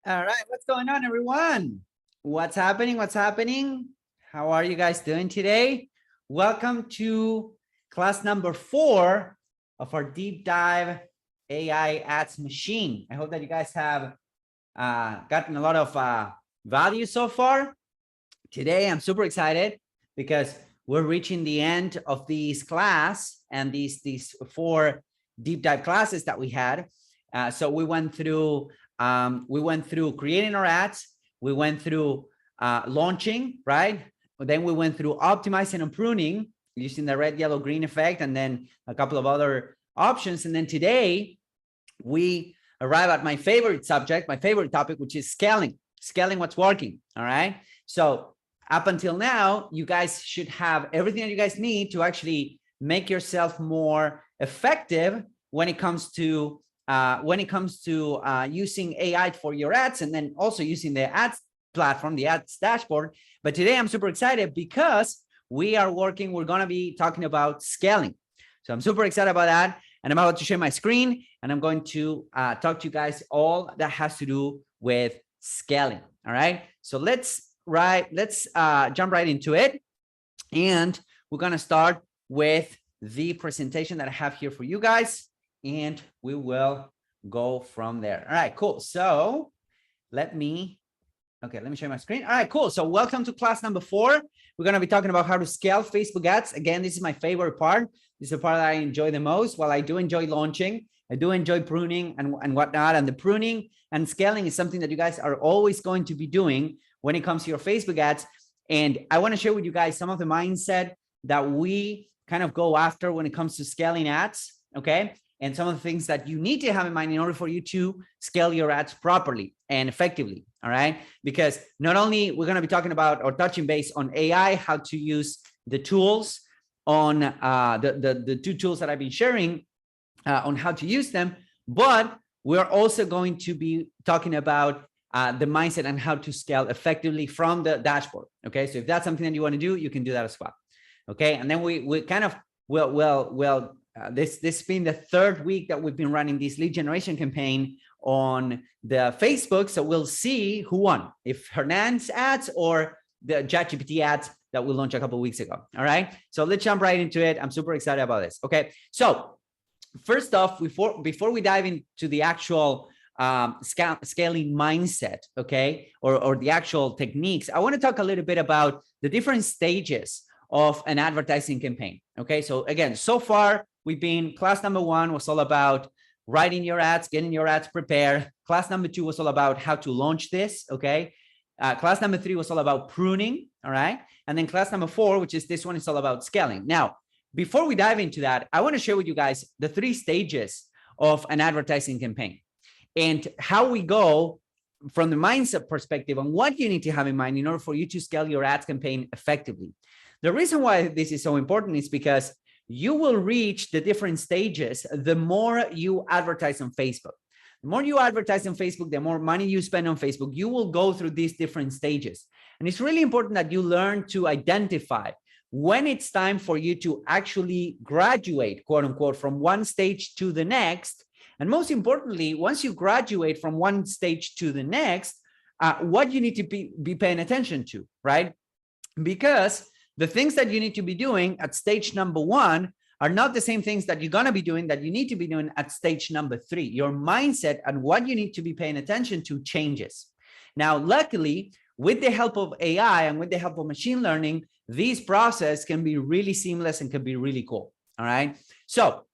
All right, what's going on, everyone? What's happening? What's happening? How are you guys doing today? Welcome to class number 4 of our deep dive AI ads machine. I hope that you guys have gotten a lot of value so far. Today, I'm super excited because we're reaching the end of these class and these 4 deep dive classes that we had. So we went through creating our ads, we went through launching, right? Then we went through optimizing and pruning using the red, yellow, green effect, and then a couple of other options. And then today we arrive at my favorite subject, my favorite topic, which is scaling what's working. All right. So up until now, you guys should have everything that you guys need to actually make yourself more effective when it comes to using AI for your ads, and then also using the ads platform, the ads dashboard. But today I'm super excited because we're going to be talking about scaling. So I'm super excited about that. And I'm about to share my screen, and I'm going to talk to you guys all that has to do with scaling. All right. So let's jump right into it. And we're going to start with the presentation that I have here for you guys, and we will go from there. All right, cool. So let me share my screen. All right, cool. So welcome to class number 4. We're going to be talking about how to scale Facebook ads. Again, this is my favorite part. This is the part that I enjoy the most. While I do enjoy launching, I do enjoy pruning and whatnot. And the pruning and scaling is something that you guys are always going to be doing when it comes to your Facebook ads. And I want to share with you guys some of the mindset that we kind of go after when it comes to scaling ads. Okay. And some of the things that you need to have in mind in order for you to scale your ads properly and effectively. All right. Because not only we're going to be talking about or touching base on AI, how to use the tools on the 2 tools that I've been sharing on how to use them, but we're also going to be talking about the mindset and how to scale effectively from the dashboard. Okay. So if that's something that you want to do, you can do that as well. Okay. And then we kind of this has been the 3rd week that we've been running this lead generation campaign on the Facebook. So we'll see who won, if Hernan's ads or the ChatGPT ads that we launched a couple of weeks ago. All right. So let's jump right into it. I'm super excited about this. Okay. So first off, before we dive into the actual scaling mindset, okay, or the actual techniques, I want to talk a little bit about the different stages of an advertising campaign. Okay. So again, so far, class number 1 was all about writing your ads, getting your ads prepared. Class number 2 was all about how to launch this. Okay. Class number 3 was all about pruning. All right. And then class number 4, which is this one, is all about scaling. Now, before we dive into that, I want to share with you guys the 3 stages of an advertising campaign and how we go from the mindset perspective on what you need to have in mind in order for you to scale your ads campaign effectively. The reason why this is so important is because you will reach the different stages the more you advertise on Facebook. The more you advertise on Facebook, the more money you spend on Facebook, you will go through these different stages. And it's really important that you learn to identify when it's time for you to actually graduate, quote unquote, from one stage to the next. And most importantly, once you graduate from one stage to the next, what you need to be paying attention to, right? Because the things that you need to be doing at stage number 1 are not the same things that you're going to be doing that you need to be doing at stage number 3. Your mindset and what you need to be paying attention to changes. Now, luckily, with the help of AI and with the help of machine learning, this process can be really seamless and can be really cool. All right. So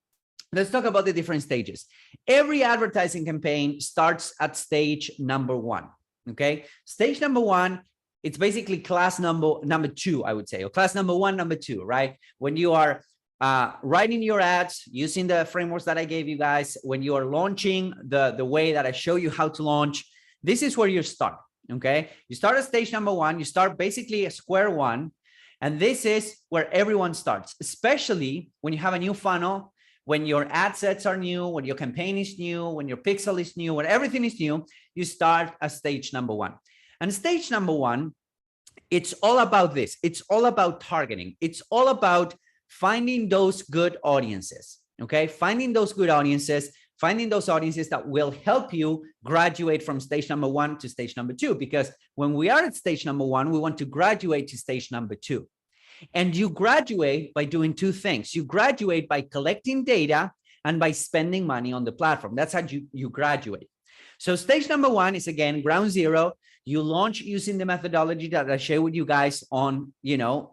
let's talk about the different stages. Every advertising campaign starts at stage number 1. Okay. Stage number 1, it's basically class number 2, I would say, or class number 1, number 2, right? When you are writing your ads using the frameworks that I gave you guys, when you are launching the way that I show you how to launch, this is where you start. Okay. You start at stage number 1, you start basically at square one. And this is where everyone starts, especially when you have a new funnel, when your ad sets are new, when your campaign is new, when your pixel is new, when everything is new, you start at stage number 1. And stage number 1, it's all about this. It's all about targeting. It's all about finding those good audiences. Okay. Finding those good audiences, finding those audiences that will help you graduate from stage number 1 to stage number 2. Because when we are at stage number 1, we want to graduate to stage number 2. And you graduate by doing two things. You graduate by collecting data and by spending money on the platform. That's how you graduate. So stage number 1 is, again, ground zero. You launch using the methodology that I share with you guys on,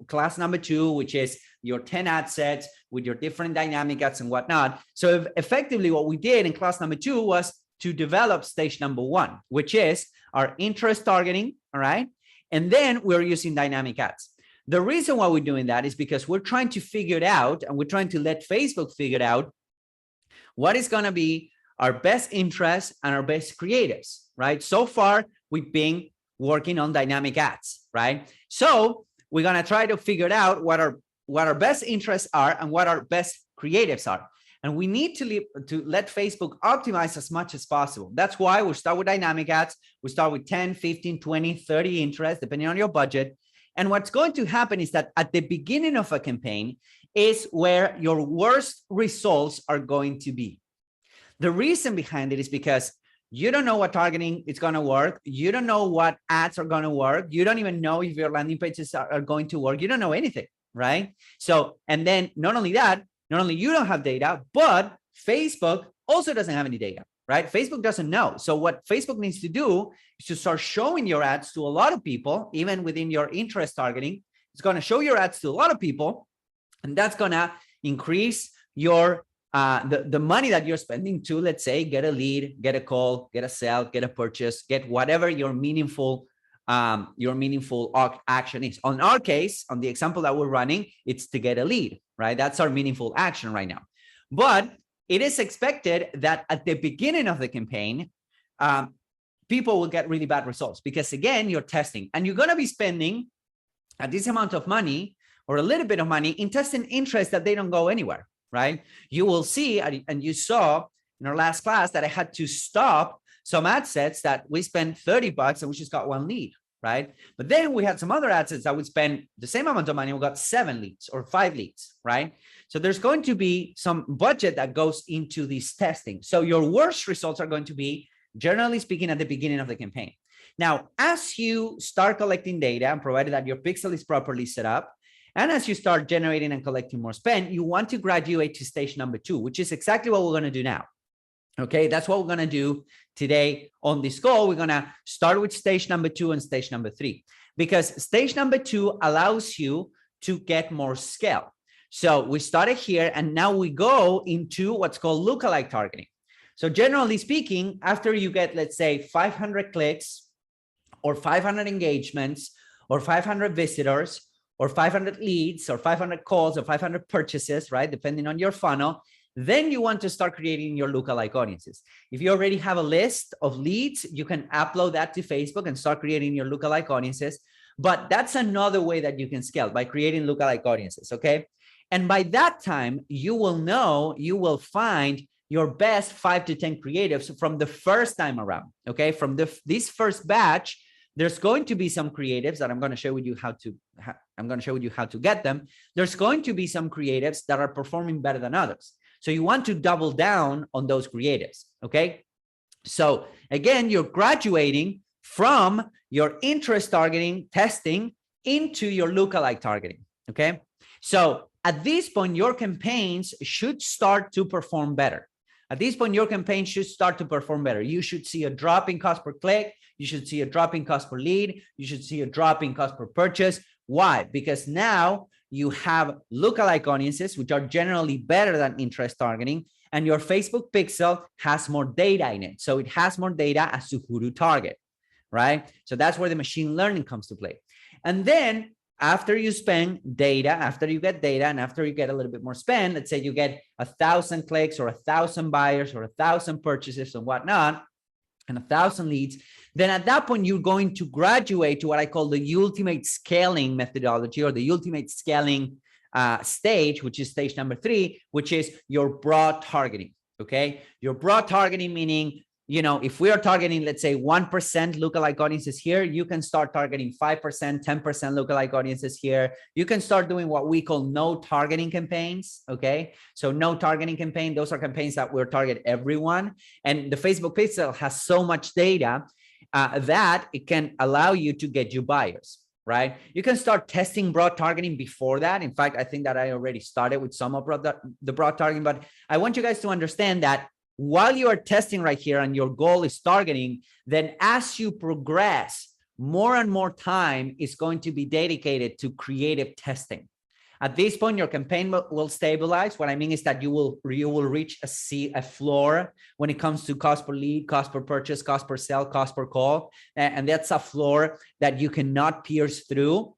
class number 2, which is your 10 ad sets with your different dynamic ads and whatnot. So effectively what we did in class number 2 was to develop stage number 1, which is our interest targeting, all right? And then we're using dynamic ads. The reason why we're doing that is because we're trying to figure it out, and we're trying to let Facebook figure it out what is going to be our best interests and our best creatives, right? So far, we've been working on dynamic ads, right? So we're going to try to figure out what our best interests are and what our best creatives are. And we need to let Facebook optimize as much as possible. That's why we start with dynamic ads. We start with 10, 15, 20, 30 interests, depending on your budget. And what's going to happen is that at the beginning of a campaign is where your worst results are going to be. The reason behind it is because you don't know what targeting is going to work. You don't know what ads are going to work. You don't even know if your landing pages are going to work. You don't know anything, right? So, and then not only that, not only you don't have data, but Facebook also doesn't have any data, right? Facebook doesn't know. So what Facebook needs to do is to start showing your ads to a lot of people, even within your interest targeting. It's going to show your ads to a lot of people, and that's going to increase your the money that you're spending to, let's say, get a lead, get a call, get a sale, get a purchase, get whatever your meaningful action is. On our case, on the example that we're running, it's to get a lead, right? That's our meaningful action right now. But it is expected that at the beginning of the campaign, people will get really bad results because, again, you're testing, and you're going to be spending a this amount of money or a little bit of money in testing interests that they don't go anywhere, right? You will see, and you saw in our last class that I had to stop some ad sets that we spent $30 and we just got 1 lead, right? But then we had some other ad sets that we spent the same amount of money and we got 7 leads or 5 leads, right? So there's going to be some budget that goes into this testing. So your worst results are going to be, generally speaking, at the beginning of the campaign. Now, as you start collecting data, and provided that your pixel is properly set up, and as you start generating and collecting more spend, you want to graduate to stage number 2, which is exactly what we're going to do now. Okay, that's what we're going to do today on this call. We're going to start with stage number 2 and stage number 3, because stage number 2 allows you to get more scale. So we started here, and now we go into what's called lookalike targeting. So generally speaking, after you get, let's say, 500 clicks or 500 engagements or 500 visitors or 500 leads or 500 calls or 500 purchases, right? Depending on your funnel, then you want to start creating your lookalike audiences. If you already have a list of leads, you can upload that to Facebook and start creating your lookalike audiences. But that's another way that you can scale, by creating lookalike audiences, okay? And by that time, you will find your best 5 to 10 creatives from the first time around, okay? From this first batch, there's going to be some creatives that I'm going to share with you how to get them. There's going to be some creatives that are performing better than others. So you want to double down on those creatives, okay? So again, you're graduating from your interest targeting testing into your lookalike targeting, okay? So at this point, your campaigns should start to perform better. At this point, your campaign should start to perform better. You should see a drop in cost per click. You should see a drop in cost per lead. You should see a drop in cost per purchase. Why? Because now you have lookalike audiences, which are generally better than interest targeting, and your Facebook pixel has more data in it. So it has more data as to who to target, right? So that's where the machine learning comes to play. And then after you spend data, after you get data, and after you get a little bit more spend, let's say you get 1,000 clicks or 1,000 buyers or 1,000 purchases and whatnot, and 1,000 leads, then at that point, you're going to graduate to what I call the ultimate scaling methodology, or the ultimate scaling stage, which is stage number 3, which is your broad targeting, okay? Your broad targeting, meaning if we are targeting, let's say 1% lookalike audiences here, you can start targeting 5%, 10% lookalike audiences here. You can start doing what we call no targeting campaigns. Okay. So no targeting campaign, those are campaigns that will target everyone. And the Facebook Pixel has so much data that it can allow you to get you buyers, right? You can start testing broad targeting before that. In fact, I think that I already started with some of the broad targeting, but I want you guys to understand that while you are testing right here and your goal is targeting, then as you progress, more and more time is going to be dedicated to creative testing. At this point, your campaign will stabilize. What I mean is that you will reach a floor when it comes to cost per lead, cost per purchase, cost per sale, cost per call. And that's a floor that you cannot pierce through.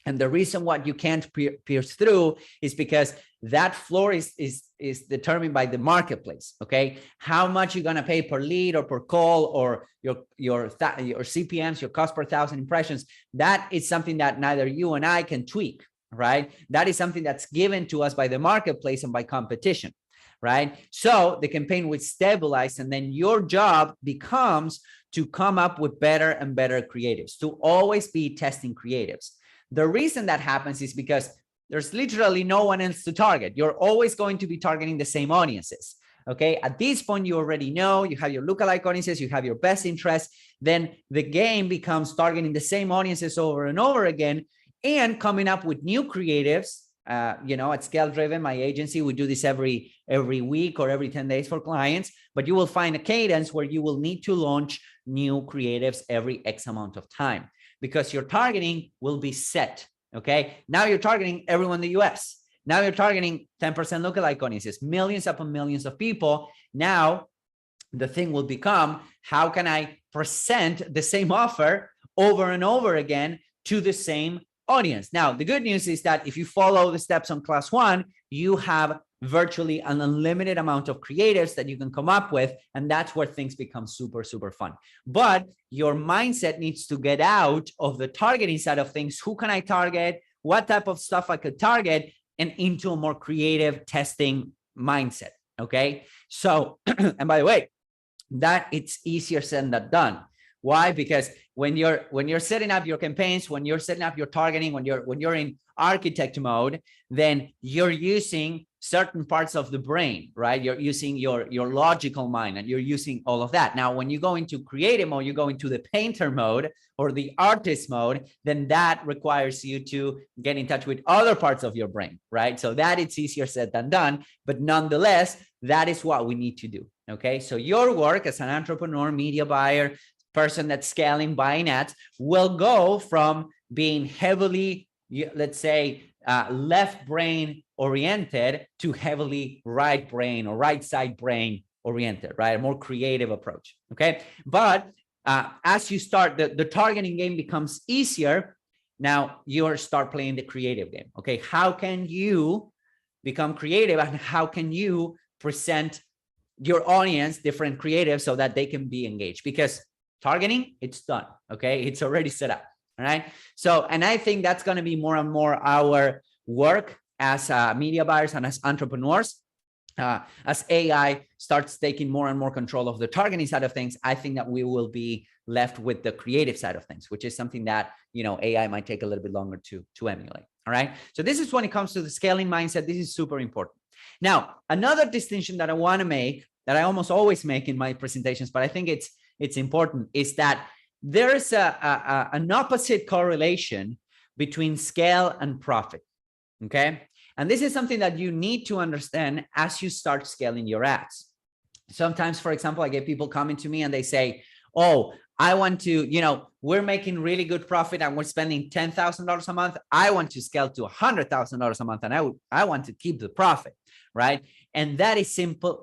And the reason why you can't pierce through is because that floor is determined by the marketplace. Okay, how much you're gonna pay per lead or per call, or your CPMs, your cost per 1,000 impressions. That is something that neither you and I can tweak, right? That is something that's given to us by the marketplace and by competition, right? So the campaign will stabilize, and then your job becomes to come up with better and better creatives, to always be testing creatives. The reason that happens is because there's literally no one else to target. You're always going to be targeting the same audiences. Okay. At this point, you already know you have your lookalike audiences, you have your best interests. Then the game becomes targeting the same audiences over and over again and coming up with new creatives. At Scale Driven, my agency, we do this every week or every 10 days for clients, but you will find a cadence where you will need to launch new creatives every X amount of time, because your targeting will be set. Okay. Now you're targeting everyone in the US. Now you're targeting 10% lookalike audiences, millions upon millions of people. Now the thing will become, how can I present the same offer over and over again to the same audience? Now, the good news is that if you follow the steps on class 1, you have virtually an unlimited amount of creatives that you can come up with. And that's where things become super, super fun. But your mindset needs to get out of the targeting side of things. Who can I target? What type of stuff I could target? And into a more creative testing mindset. Okay. So, and by the way, that it's easier said than done. Why? Because when you're setting up your campaigns, when you're setting up your targeting, when you're in architect mode, then you're using certain parts of the brain, right? You're using your logical mind, and you're using all of that. Now, when you go into creative mode, you go into the painter mode or the artist mode, then that requires you to get in touch with other parts of your brain, right? So that it's easier said than done, but nonetheless, that is what we need to do. Okay. So your work as an entrepreneur, media buyer, person that's scaling, buying ads, will go from being heavily, let's say, left brain oriented to heavily right brain or right side brain oriented, right? A more creative approach. Okay. But as you start, the targeting game becomes easier. Now you start playing the creative game. Okay. How can you become creative, and how can you present your audience different creatives so that they can be engaged? Because targeting, it's done. Okay. It's already set up. All right. So, and I think that's going to be more and more our work as media buyers and as entrepreneurs. As AI starts taking more and more control of the targeting side of things, I think that we will be left with the creative side of things, which is something that, AI might take a little bit longer to emulate. All right. So this is when it comes to the scaling mindset. This is super important. Now, another distinction that I want to make, that I almost always make in my presentations, but I think it's important, is that there's an opposite correlation between scale and profit. Okay. And this is something that you need to understand as you start scaling your ads. Sometimes, for example, I get people coming to me and they say, oh, I want to, we're making really good profit and we're spending $10,000 a month. I want to scale to $100,000 a month, and I want to keep the profit, right? And that is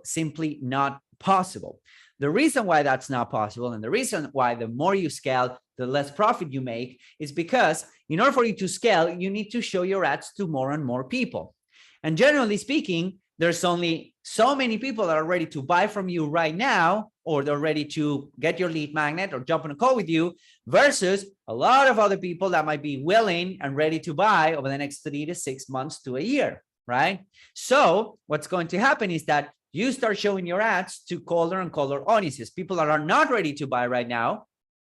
simply not possible. The reason why that's not possible, and the reason why the more you scale, the less profit you make, is because in order for you to scale, you need to show your ads to more and more people. And generally speaking, there's only so many people that are ready to buy from you right now, or they're ready to get your lead magnet or jump on a call with you, versus a lot of other people that might be willing and ready to buy over the next 3 to 6 months to a year, right? So what's going to happen is that you start showing your ads to colder and colder audiences, people that are not ready to buy right now.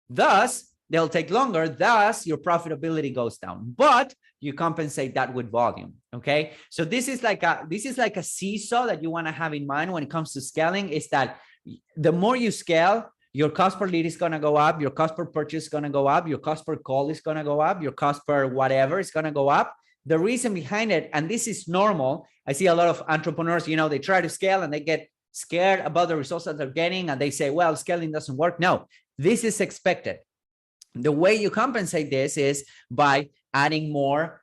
Thus, they'll take longer. Thus, your profitability goes down, but you compensate that with volume. Okay. So this is like a seesaw that you want to have in mind when it comes to scaling, is that the more you scale, your cost per lead is going to go up, your cost per purchase is going to go up, your cost per call is going to go up, your cost per whatever is going to go up. The reason behind it, and this is normal, I see a lot of entrepreneurs, you know, they try to scale and they get scared about the results that they're getting, and they say, well, scaling doesn't work. No, this is expected. The way you compensate this is by adding more,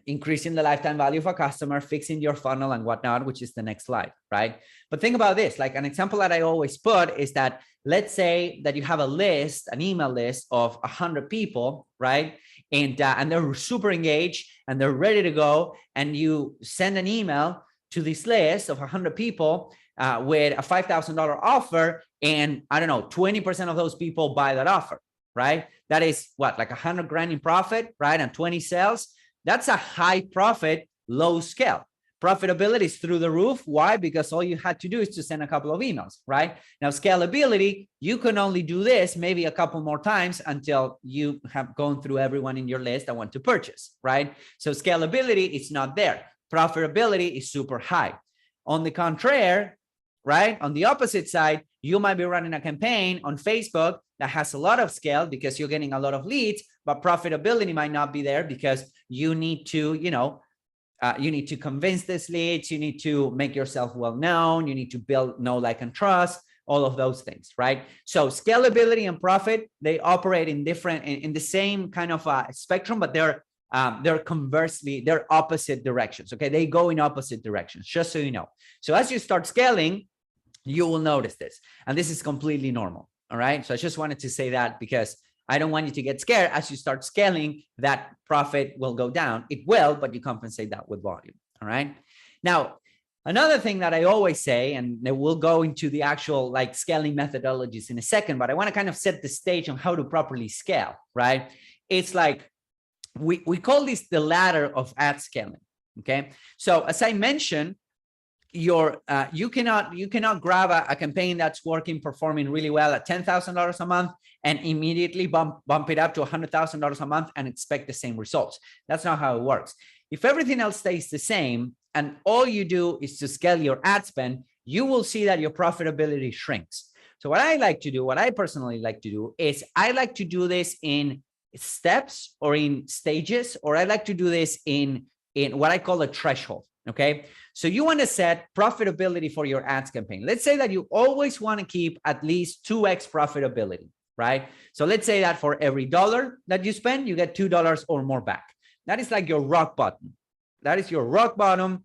increasing the lifetime value of a customer, fixing your funnel and whatnot, which is the next slide, right? But think about this, like an example that I always put is that, let's say that you have a list, an email list of 100 people, right? And they're super engaged and they're ready to go. And you send an email to this list of 100 people with a $5,000 offer. And I don't know, 20% of those people buy that offer, right? That is what, like 100 grand in profit, right? And 20 sales. That's a high profit, low scale. Profitability is through the roof. Why? Because all you had to do is to send a couple of emails, right? Now, scalability, you can only do this maybe a couple more times until you have gone through everyone in your list that want to purchase, right? So scalability is not there. Profitability is super high. On the contrary, right? On the opposite side, you might be running a campaign on Facebook that has a lot of scale because you're getting a lot of leads, but profitability might not be there because you need to, you need to convince these leads. You need to make yourself well known. You need to build know, like, and trust, all of those things, right? So scalability and profit, they operate in different, in the same kind of spectrum, but they're conversely, they're opposite directions. Okay. They go in opposite directions, just so you know. So as you start scaling, you will notice this, and this is completely normal. All right. So I just wanted to say that because I don't want you to get scared. As you start scaling, that profit will go down. It will, but you compensate that with volume. All right. Now, another thing that I always say, and we'll go into the actual like scaling methodologies in a second, but I want to kind of set the stage on how to properly scale, right? It's like, we call this the ladder of ad scaling. Okay. So as I mentioned, you cannot grab a campaign that's working, performing really well at $10,000 a month and immediately bump it up to $100,000 a month and expect the same results. That's not how it works. If everything else stays the same and all you do is to scale your ad spend, you will see that your profitability shrinks. So what I personally like to do is I like to do this in steps or in stages, or I like to do this in what I call a threshold. Okay. So you want to set profitability for your ads campaign. Let's say that you always want to keep at least 2x profitability, right? So let's say that for every dollar that you spend, you get $2 or more back. That is like your rock bottom. That is your rock bottom,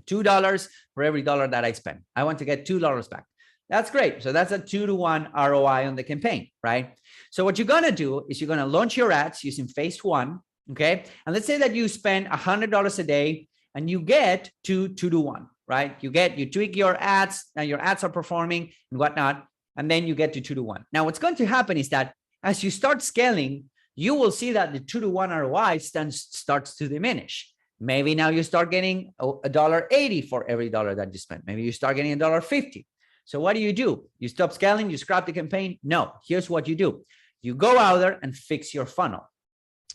$2 for every dollar that I spend. I want to get $2 back. That's great. So that's a 2-to-1 ROI on the campaign, right? So what you're going to do is you're going to launch your ads using phase 1. Okay. And let's say that you spend $100 a day and you get to 2-to-1, right? You tweak your ads and your ads are performing and whatnot. And then you get to 2-to-1. Now, what's going to happen is that as you start scaling, you will see that the 2-to-1 ROI starts to diminish. Maybe now you start getting $1.80 for every dollar that you spend. Maybe you start getting $1.50. So what do? You stop scaling, you scrap the campaign? No, here's what you do. You go out there and fix your funnel.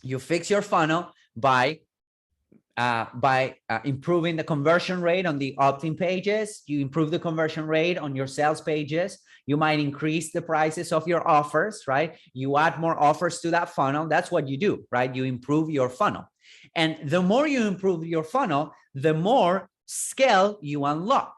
You fix your funnel by improving the conversion rate on the opt-in pages. You improve the conversion rate on your sales pages. You might increase the prices of your offers, right? You add more offers to that funnel. That's what you do, right? You improve your funnel. And the more you improve your funnel, the more scale you unlock.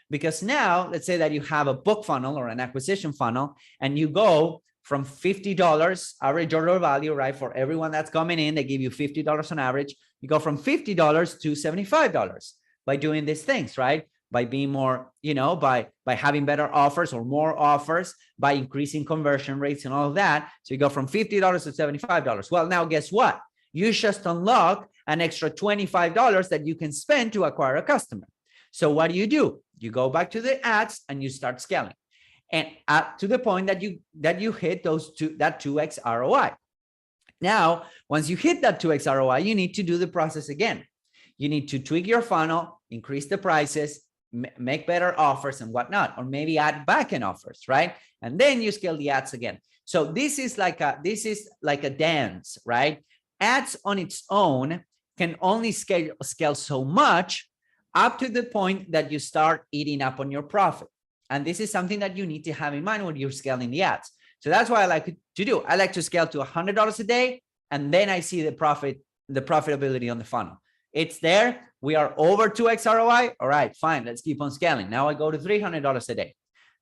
Because now, let's say that you have a book funnel or an acquisition funnel, and you go from $50 average order value, right? For everyone that's coming in, they give you $50 on average. You go from $50 to $75 by doing these things, right? By being more, by having better offers or more offers, by increasing conversion rates and all of that. So you go from $50 to $75. Well, now guess what? You just unlock an extra $25 that you can spend to acquire a customer. So what do? You go back to the ads and you start scaling. And up to the point that you hit that 2x ROI. Now, once you hit that 2x ROI, you need to do the process again. You need to tweak your funnel, increase the prices, make better offers and whatnot, or maybe add backend offers, right? And then you scale the ads again. So this is like a dance, right? Ads on its own can only scale so much up to the point that you start eating up on your profit. And this is something that you need to have in mind when you're scaling the ads. So that's what I like to do. I like to scale to $100 a day, and then I see the profitability on the funnel. It's there. We are over 2x ROI. All right, fine. Let's keep on scaling. Now I go to $300 a day.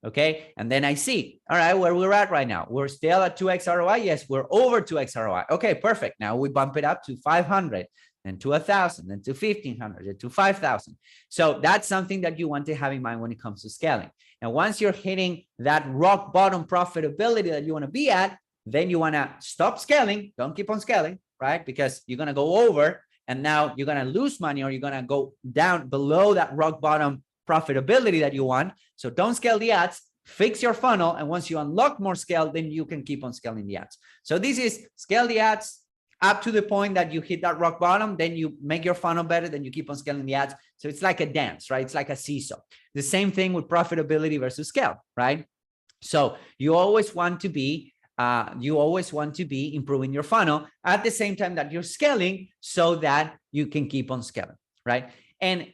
Okay. And then I see, all right, where we're at right now. We're still at 2x ROI. Yes, we're over 2x ROI. Okay, perfect. Now we bump it up to 500, then to 1,000, then to 1,500, then to 5,000. So that's something that you want to have in mind when it comes to scaling. And once you're hitting that rock bottom profitability that you want to be at, then you want to stop scaling. Don't keep on scaling, right? Because you're going to go over, and now you're going to lose money, or you're going to go down below that rock bottom profitability that you want. So don't scale the ads, fix your funnel. And once you unlock more scale, then you can keep on scaling the ads. So this is scale the ads up to the point that you hit that rock bottom, then you make your funnel better, then you keep on scaling the ads. So it's like a dance, right? It's like a seesaw. The same thing with profitability versus scale, right? So you always want to be improving your funnel at the same time that you're scaling, so that you can keep on scaling, right? And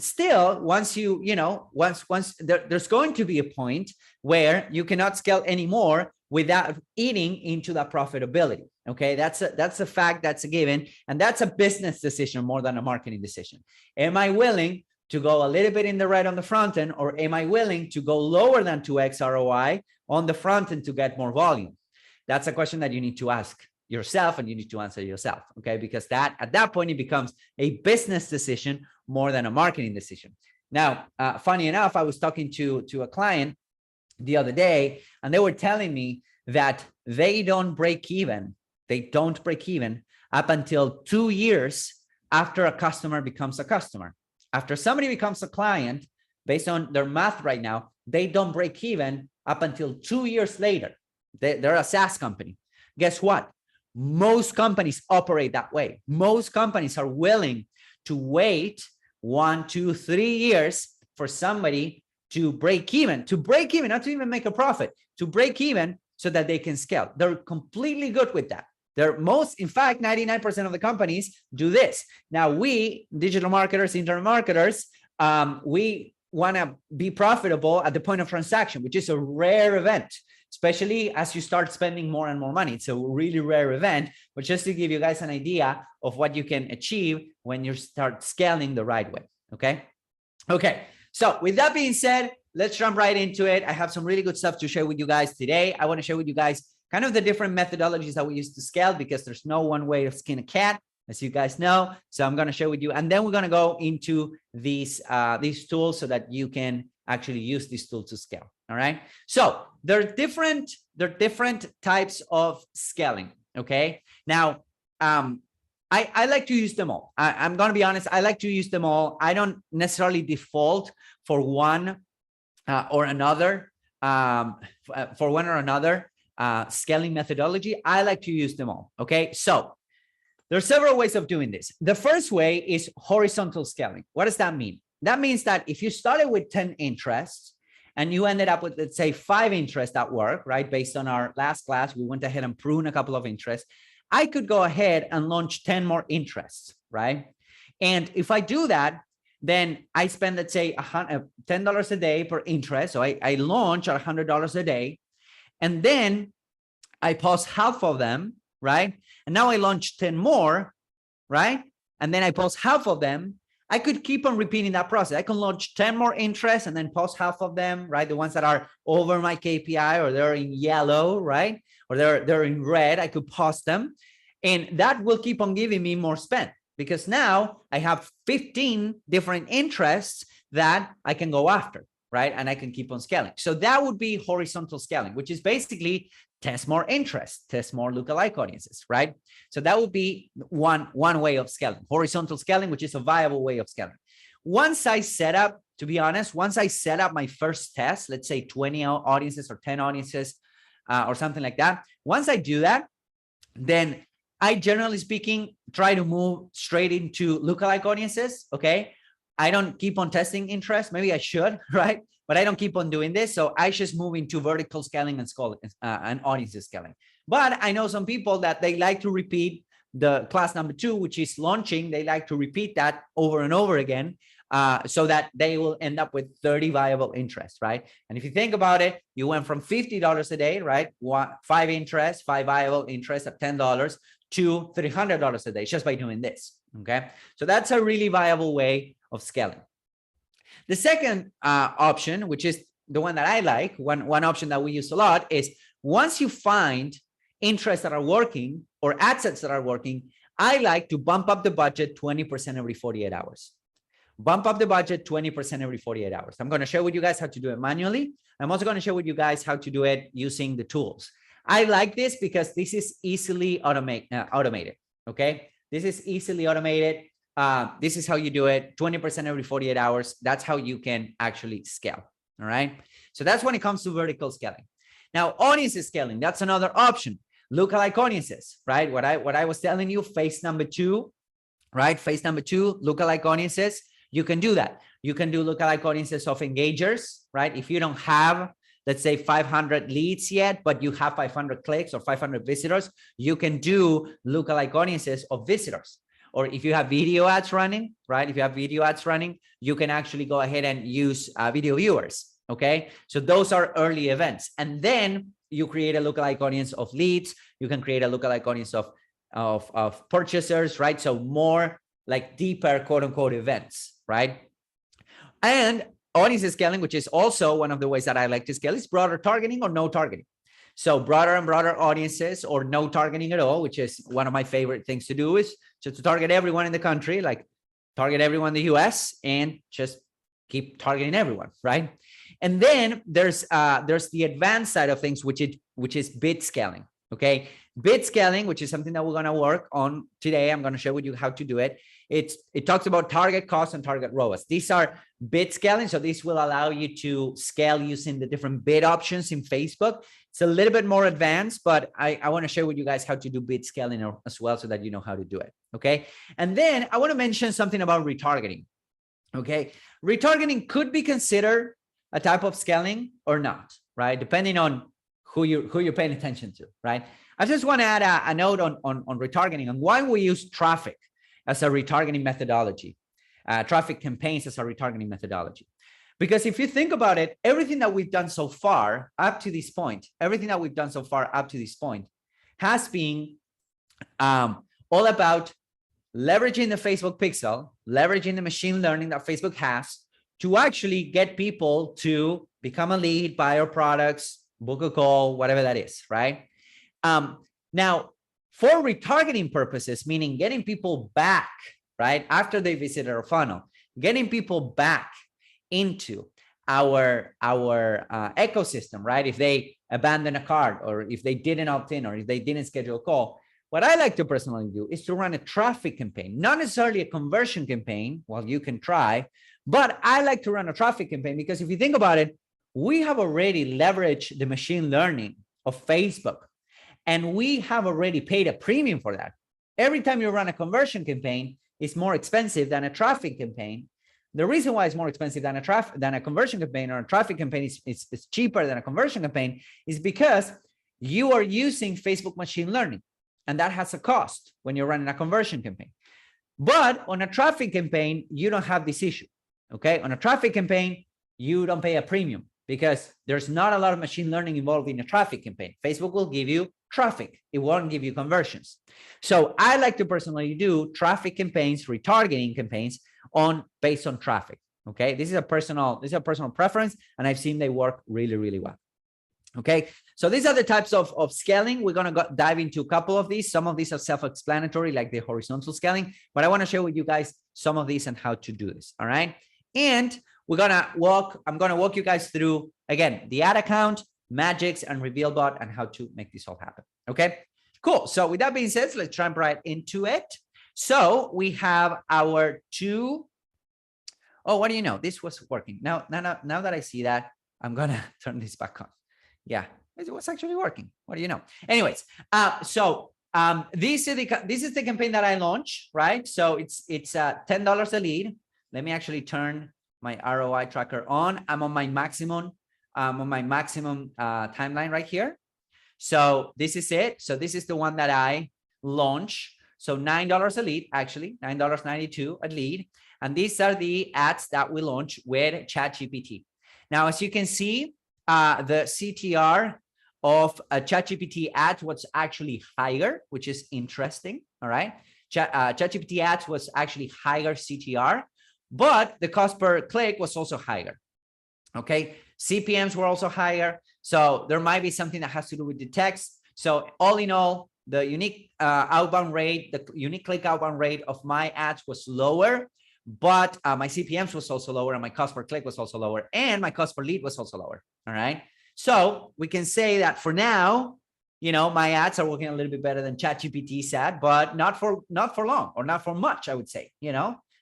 still, once there's going to be a point where you cannot scale anymore without eating into that profitability. Okay, that's a fact, that's a given, and that's a business decision more than a marketing decision. Am I willing to go a little bit in the red on the front end, or am I willing to go lower than 2x ROI on the front end to get more volume? That's a question that you need to ask yourself, and you need to answer yourself. Okay, because at that point it becomes a business decision more than a marketing decision. Now, funny enough, I was talking to a client the other day, and they were telling me that they don't break even. They don't break even up until 2 years after a customer becomes a customer. After somebody becomes a client, based on their math right now, they don't break even up until 2 years later. They're a SaaS company. Guess what? Most companies operate that way. Most companies are willing to wait 1, 2, 3 years for somebody to break even, not to even make a profit, to break even so that they can scale. They're completely good with that. In fact, 99% of the companies do this. Now, we digital marketers, internet marketers, we want to be profitable at the point of transaction, which is a rare event, especially as you start spending more and more money. It's a really rare event, but just to give you guys an idea of what you can achieve when you start scaling the right way. Okay. So with that being said, let's jump right into it. I have some really good stuff to share with you guys today. I want to share with you guys kind of the different methodologies that we use to scale, because there's no one way to skin a cat, as you guys know. So I'm going to share with you, and then we're going to go into these tools so that you can actually use this tool to scale. All right. So there are different types of scaling. Okay. Now, I like to use them all. I'm going to be honest. I like to use them all. I don't necessarily default for one or another, scaling methodology. I like to use them all. Okay. So there's several ways of doing this. The first way is horizontal scaling. What does that mean? That means that if you started with 10 interests and you ended up with, let's say, 5 interests at work, right? Based on our last class, we went ahead and pruned a couple of interests. I could go ahead and launch 10 more interests, right? And if I do that, then I spend, let's say, $10 a day per interest. So I launch at $100 a day, and then I pause half of them, right? And now I launch 10 more, right? And then I pause half of them. I could keep on repeating that process. I can launch 10 more interests and then pause half of them, right? The ones that are over my KPI, or they're in yellow, right? Or they're in red, I could pause them. And that will keep on giving me more spend, because now I have 15 different interests that I can go after, right? And I can keep on scaling. So that would be horizontal scaling, which is basically test more interests, test more lookalike audiences, right? So that would be one way of scaling, horizontal scaling, which is a viable way of scaling. Once I set up my first test, let's say 20 audiences or 10 audiences or something like that. Once I do that, then I, generally speaking, try to move straight into lookalike audiences, okay? I don't keep on testing interest. Maybe I should, right? But I don't keep on doing this. So I just move into vertical scaling and audience scaling. But I know some people that they like to repeat the class number 2, which is launching. They like to repeat that over and over again so that they will end up with 30 viable interests, right? And if you think about it, you went from $50 a day, right? 5 interests, 5 viable interests at $10 to $300 a day just by doing this, okay? So that's a really viable way of scaling. The second option, which is the one that I like, one option that we use a lot, is once you find interests that are working or ad sets that are working, I like to bump up the budget 20% every 48 hours. Bump up the budget 20% every 48 hours. I'm going to share with you guys how to do it manually. I'm also going to share with you guys how to do it using the tools. I like this because this is easily automated. Okay, this is easily automated. This is how you do it, 20% every 48 hours. That's how you can actually scale. All right. So that's when it comes to vertical scaling. Now, audience scaling, that's another option. Lookalike audiences, right? What I was telling you, phase number 2, right? Phase number 2, lookalike audiences. You can do that. You can do lookalike audiences of engagers, right? If you don't have, let's say 500 leads yet, but you have 500 clicks or 500 visitors, you can do lookalike audiences of visitors. Or if you have video ads running, right? If you have video ads running, you can actually go ahead and use video viewers. Okay. So those are early events. And then you create a lookalike audience of leads. You can create a lookalike audience of purchasers, right? So more like deeper quote unquote events, right? And audience scaling, which is also one of the ways that I like to scale, is broader targeting or no targeting. So broader and broader audiences or no targeting at all, which is one of my favorite things to do, is just to target everyone in the country, like target everyone in the US and just keep targeting everyone, right? And then there's the advanced side of things, which is bid scaling. Okay, bid scaling, which is something that we're going to work on today. I'm going to share with you how to do it. It talks about target cost and target ROAS. These are bid scaling. So this will allow you to scale using the different bid options in Facebook. It's a little bit more advanced, but I want to share with you guys how to do bid scaling as well so that you know how to do it. Okay. And then I want to mention something about retargeting. Okay. Retargeting could be considered a type of scaling or not, right? Depending on who you're paying attention to, right? I just want to add a note on retargeting and why we use traffic as a retargeting methodology, traffic campaigns as a retargeting methodology. Because if you think about it, everything that we've done so far up to this point, has been all about leveraging the Facebook pixel, leveraging the machine learning that Facebook has to actually get people to become a lead, buy our products, book a call, whatever that is, right? Now, for retargeting purposes, meaning getting people back, right, after they visit our funnel, getting people back into our ecosystem, right? If they abandon a cart or if they didn't opt in or if they didn't schedule a call, what I like to personally do is to run a traffic campaign, not necessarily a conversion campaign. Well, you can try, but I like to run a traffic campaign because if you think about it, we have already leveraged the machine learning of Facebook and we have already paid a premium for that. Every time you run a conversion campaign, it's more expensive than a traffic campaign. The reason why it's more expensive than a conversion campaign or a traffic campaign is cheaper than a conversion campaign is because you are using Facebook machine learning. And that has a cost when you're running a conversion campaign. But on a traffic campaign, you don't have this issue. Okay. On a traffic campaign, you don't pay a premium because there's not a lot of machine learning involved in a traffic campaign. Facebook will give you traffic. It won't give you conversions. So I like to personally do traffic campaigns, retargeting campaigns based on traffic. Okay. This is a personal preference, and I've seen they work really, really well. Okay, so these are the types of scaling. We're going to dive into a couple of these. Some of these are self-explanatory, like the horizontal scaling, but I want to share with you guys some of these and how to do this. All right. And I'm going to walk you guys through, again, the ad account, Magics, and RevealBot, and how to make this all happen. Okay, cool. So with that being said, let's jump right into it. So we have our two. Oh, what do you know? This was working. Now that I see that, I'm going to turn this back on. Yeah, it was actually working. What do you know? Anyways, this is the campaign that I launched, right? So it's $10 a lead. Let me actually turn my ROI tracker on. I'm on my maximum timeline right here. So this is it. So this is the one that I launch. So $9 a lead, actually $9.92 a lead. And these are the ads that we launch with ChatGPT. Now, as you can see, the CTR of a ChatGPT ads was actually higher, which is interesting. All right. ChatGPT ads was actually higher CTR, but the cost per click was also higher. Okay. CPMs were also higher. So there might be something that has to do with the text. So all in all, the unique outbound rate, the unique click outbound rate of my ads was lower, but my CPMs was also lower, and my cost per click was also lower, and my cost per lead was also lower. All right. So we can say that for now, my ads are working a little bit better than ChatGPT's ad, but not for long, or not for much, I would say,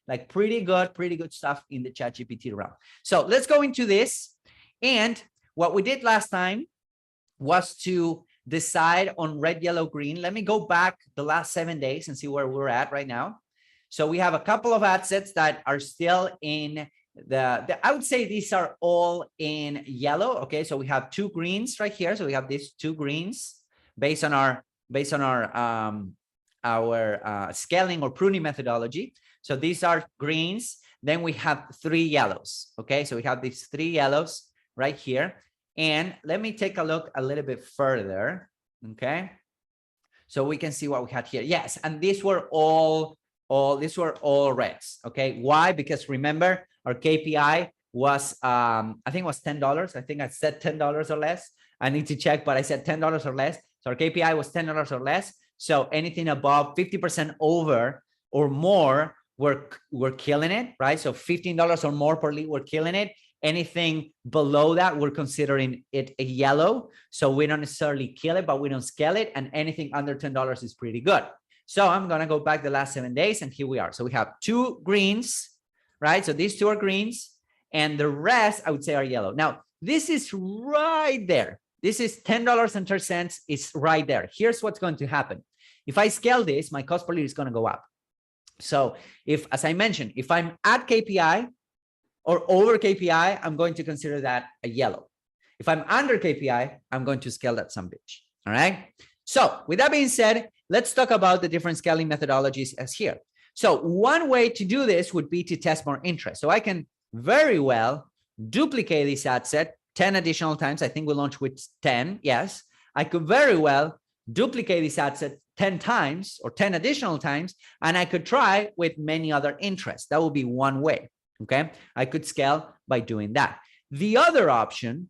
like pretty good stuff in the ChatGPT realm. So let's go into this. And what we did last time was to decide on red, yellow, green. Let me go back the last 7 days and see where we're at right now. So we have a couple of ad sets that are still in I would say these are all in yellow. Okay, so we have 2 greens right here. So we have these 2 greens based on our scaling or pruning methodology. So these are greens. Then we have 3 yellows. Okay, so we have these 3 yellows right here. And let me take a look a little bit further. Okay, so we can see what we had here. Yes, and these were all reds. Okay, why? Because remember, our KPI was I think it was $10. I think I said $10 or less. I need to check, but I said $10 or less. So our KPI was $10 or less. So anything above 50% over or more, we're killing it, right? So $15 or more per lead, we're killing it. Anything below that, we're considering it a yellow. So we don't necessarily kill it, but we don't scale it. And anything under $10 is pretty good. So I'm going to go back the last 7 days, and here we are. So we have 2 greens, right? So these 2 are greens, and the rest I would say are yellow. Now, this is right there. This is $10.30 is right there. Here's what's going to happen. If I scale this, my cost per lead is going to go up. So if, as I mentioned, if I'm at KPI or over KPI, I'm going to consider that a yellow. If I'm under KPI, I'm going to scale that some bitch. All right. So with that being said, let's talk about the different scaling methodologies as here. So one way to do this would be to test more interest. So I can very well duplicate this ad set 10 additional times. I think we launched with 10. Yes, I could very well duplicate this ad set 10 times or 10 additional times, and I could try with many other interests. That would be one way. Okay, I could scale by doing that. The other option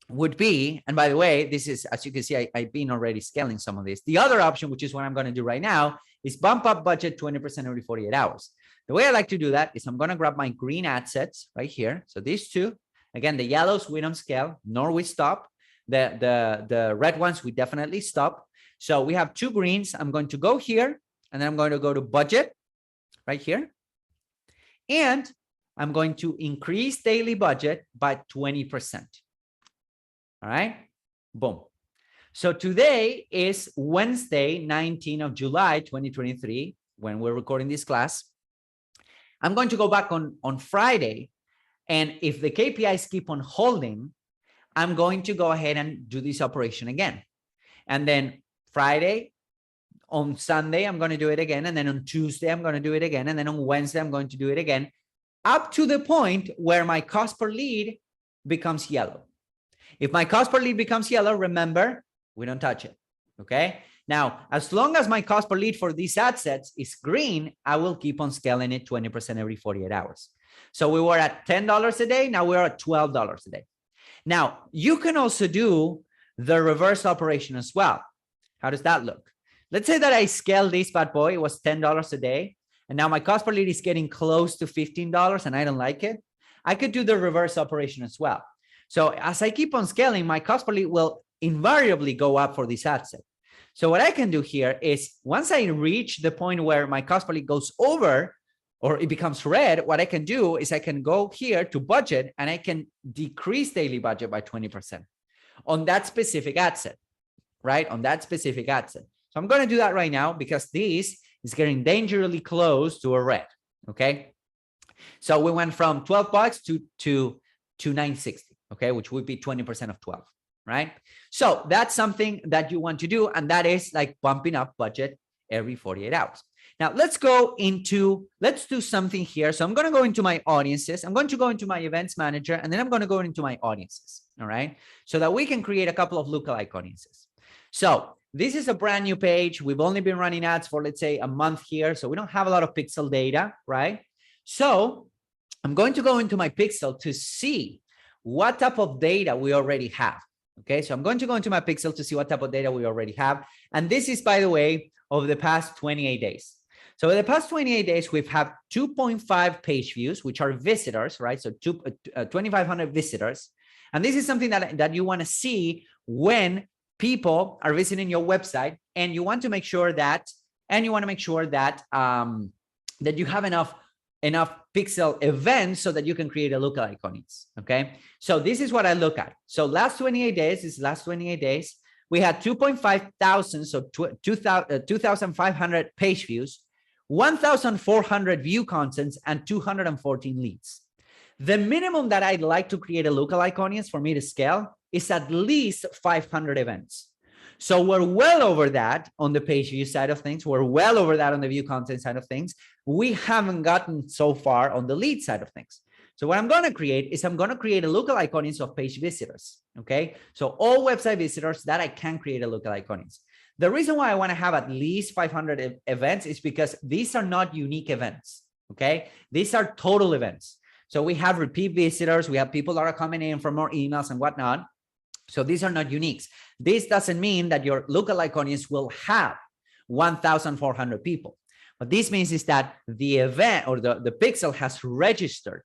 would be, and by the way, this is, as you can see, I've been already scaling some of this. The other option, which is what I'm going to do right now, is bump up budget 20% every 48 hours. The way I like to do that is I'm going to grab my green ad sets right here. So these 2, again, the yellows, we don't scale, nor we stop. The red ones, we definitely stop. So we have 2 greens. I'm going to go here, and then I'm going to go to budget right here. And I'm going to increase daily budget by 20%. All right, boom. So today is Wednesday, 19th of July, 2023, when we're recording this class. I'm going to go back on Friday. And if the KPIs keep on holding, I'm going to go ahead and do this operation again. And then Friday, on Sunday, I'm going to do it again. And then on Tuesday, I'm going to do it again. And then on Wednesday, I'm going to do it again, up to the point where my cost per lead becomes yellow. If my cost per lead becomes yellow, remember, we don't touch it. Okay. Now, as long as my cost per lead for these ad sets is green, I will keep on scaling it 20% every 48 hours. So we were at $10 a day. Now we're at $12 a day. Now, you can also do the reverse operation as well. How does that look? Let's say that I scale this bad boy. It was $10 a day. And now my cost per lead is getting close to $15 and I don't like it. I could do the reverse operation as well. So as I keep on scaling, my cost per lead will invariably go up for this ad set. So what I can do here is once I reach the point where my cost per lead goes over or it becomes red, what I can do is I can go here to budget and I can decrease daily budget by 20% on that specific ad set, right? On that specific ad set. So I'm going to do that right now because this is getting dangerously close to a red, okay? So we went from $12 to 960, okay, which would be 20% of 12, right? So that's something that you want to do, and that is like bumping up budget every 48 hours. Now let's do something here. So I'm going to go into my audiences. I'm going to go into my events manager, and then I'm going to go into my audiences. All right. So that we can create a couple of lookalike audiences. So this is a brand new page. We've only been running ads for, let's say, a month here. So we don't have a lot of pixel data, right? So I'm going to go into my pixel to see what type of data we already have. Okay, so I'm going to go into my pixel to see what type of data we already have. And this is, by the way, over the past 28 days. So in the past 28 days, we've had 2.5 page views, which are visitors, right? So 2,500 visitors. And this is something that you want to see when people are visiting your website, and you want to make sure that, that you have enough pixel events so that you can create a lookalike audience. Okay, so this is what I look at. So last 28 days, we had 2.5 thousand, so 2,500 page views, 1,400 view contents, and 214 leads. The minimum that I'd like to create a lookalike audience for me to scale is at least 500 events. So we're well over that on the page view side of things. We're well over that on the view content side of things. We haven't gotten so far on the lead side of things. So what I'm going to create is I'm going to create a lookalike audience of page visitors. Okay. So all website visitors that I can create a lookalike audience. The reason why I want to have at least 500 events is because these are not unique events. Okay. These are total events. So we have repeat visitors. We have people that are coming in for more emails and whatnot. So these are not uniques. This doesn't mean that your lookalike audience will have 1,400 people. What this means is that the event or the pixel has registered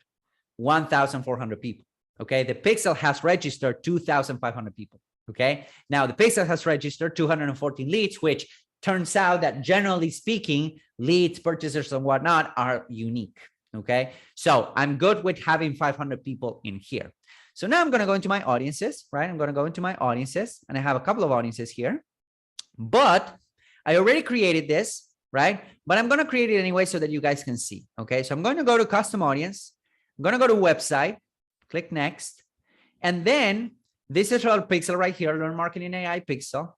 1,400 people. Okay. The pixel has registered 2,500 people. Okay. Now the pixel has registered 214 leads, which turns out that generally speaking, leads, purchasers, and whatnot are unique. Okay. So I'm good with having 500 people in here. So now I'm going to go into my audiences, right? I'm going to go into my audiences, and I have a couple of audiences here, but I already created this, right? But I'm going to create it anyway so that you guys can see. Okay. So I'm going to go to custom audience. I'm going to go to website, click next. And then this is our pixel right here, Learn Marketing AI pixel.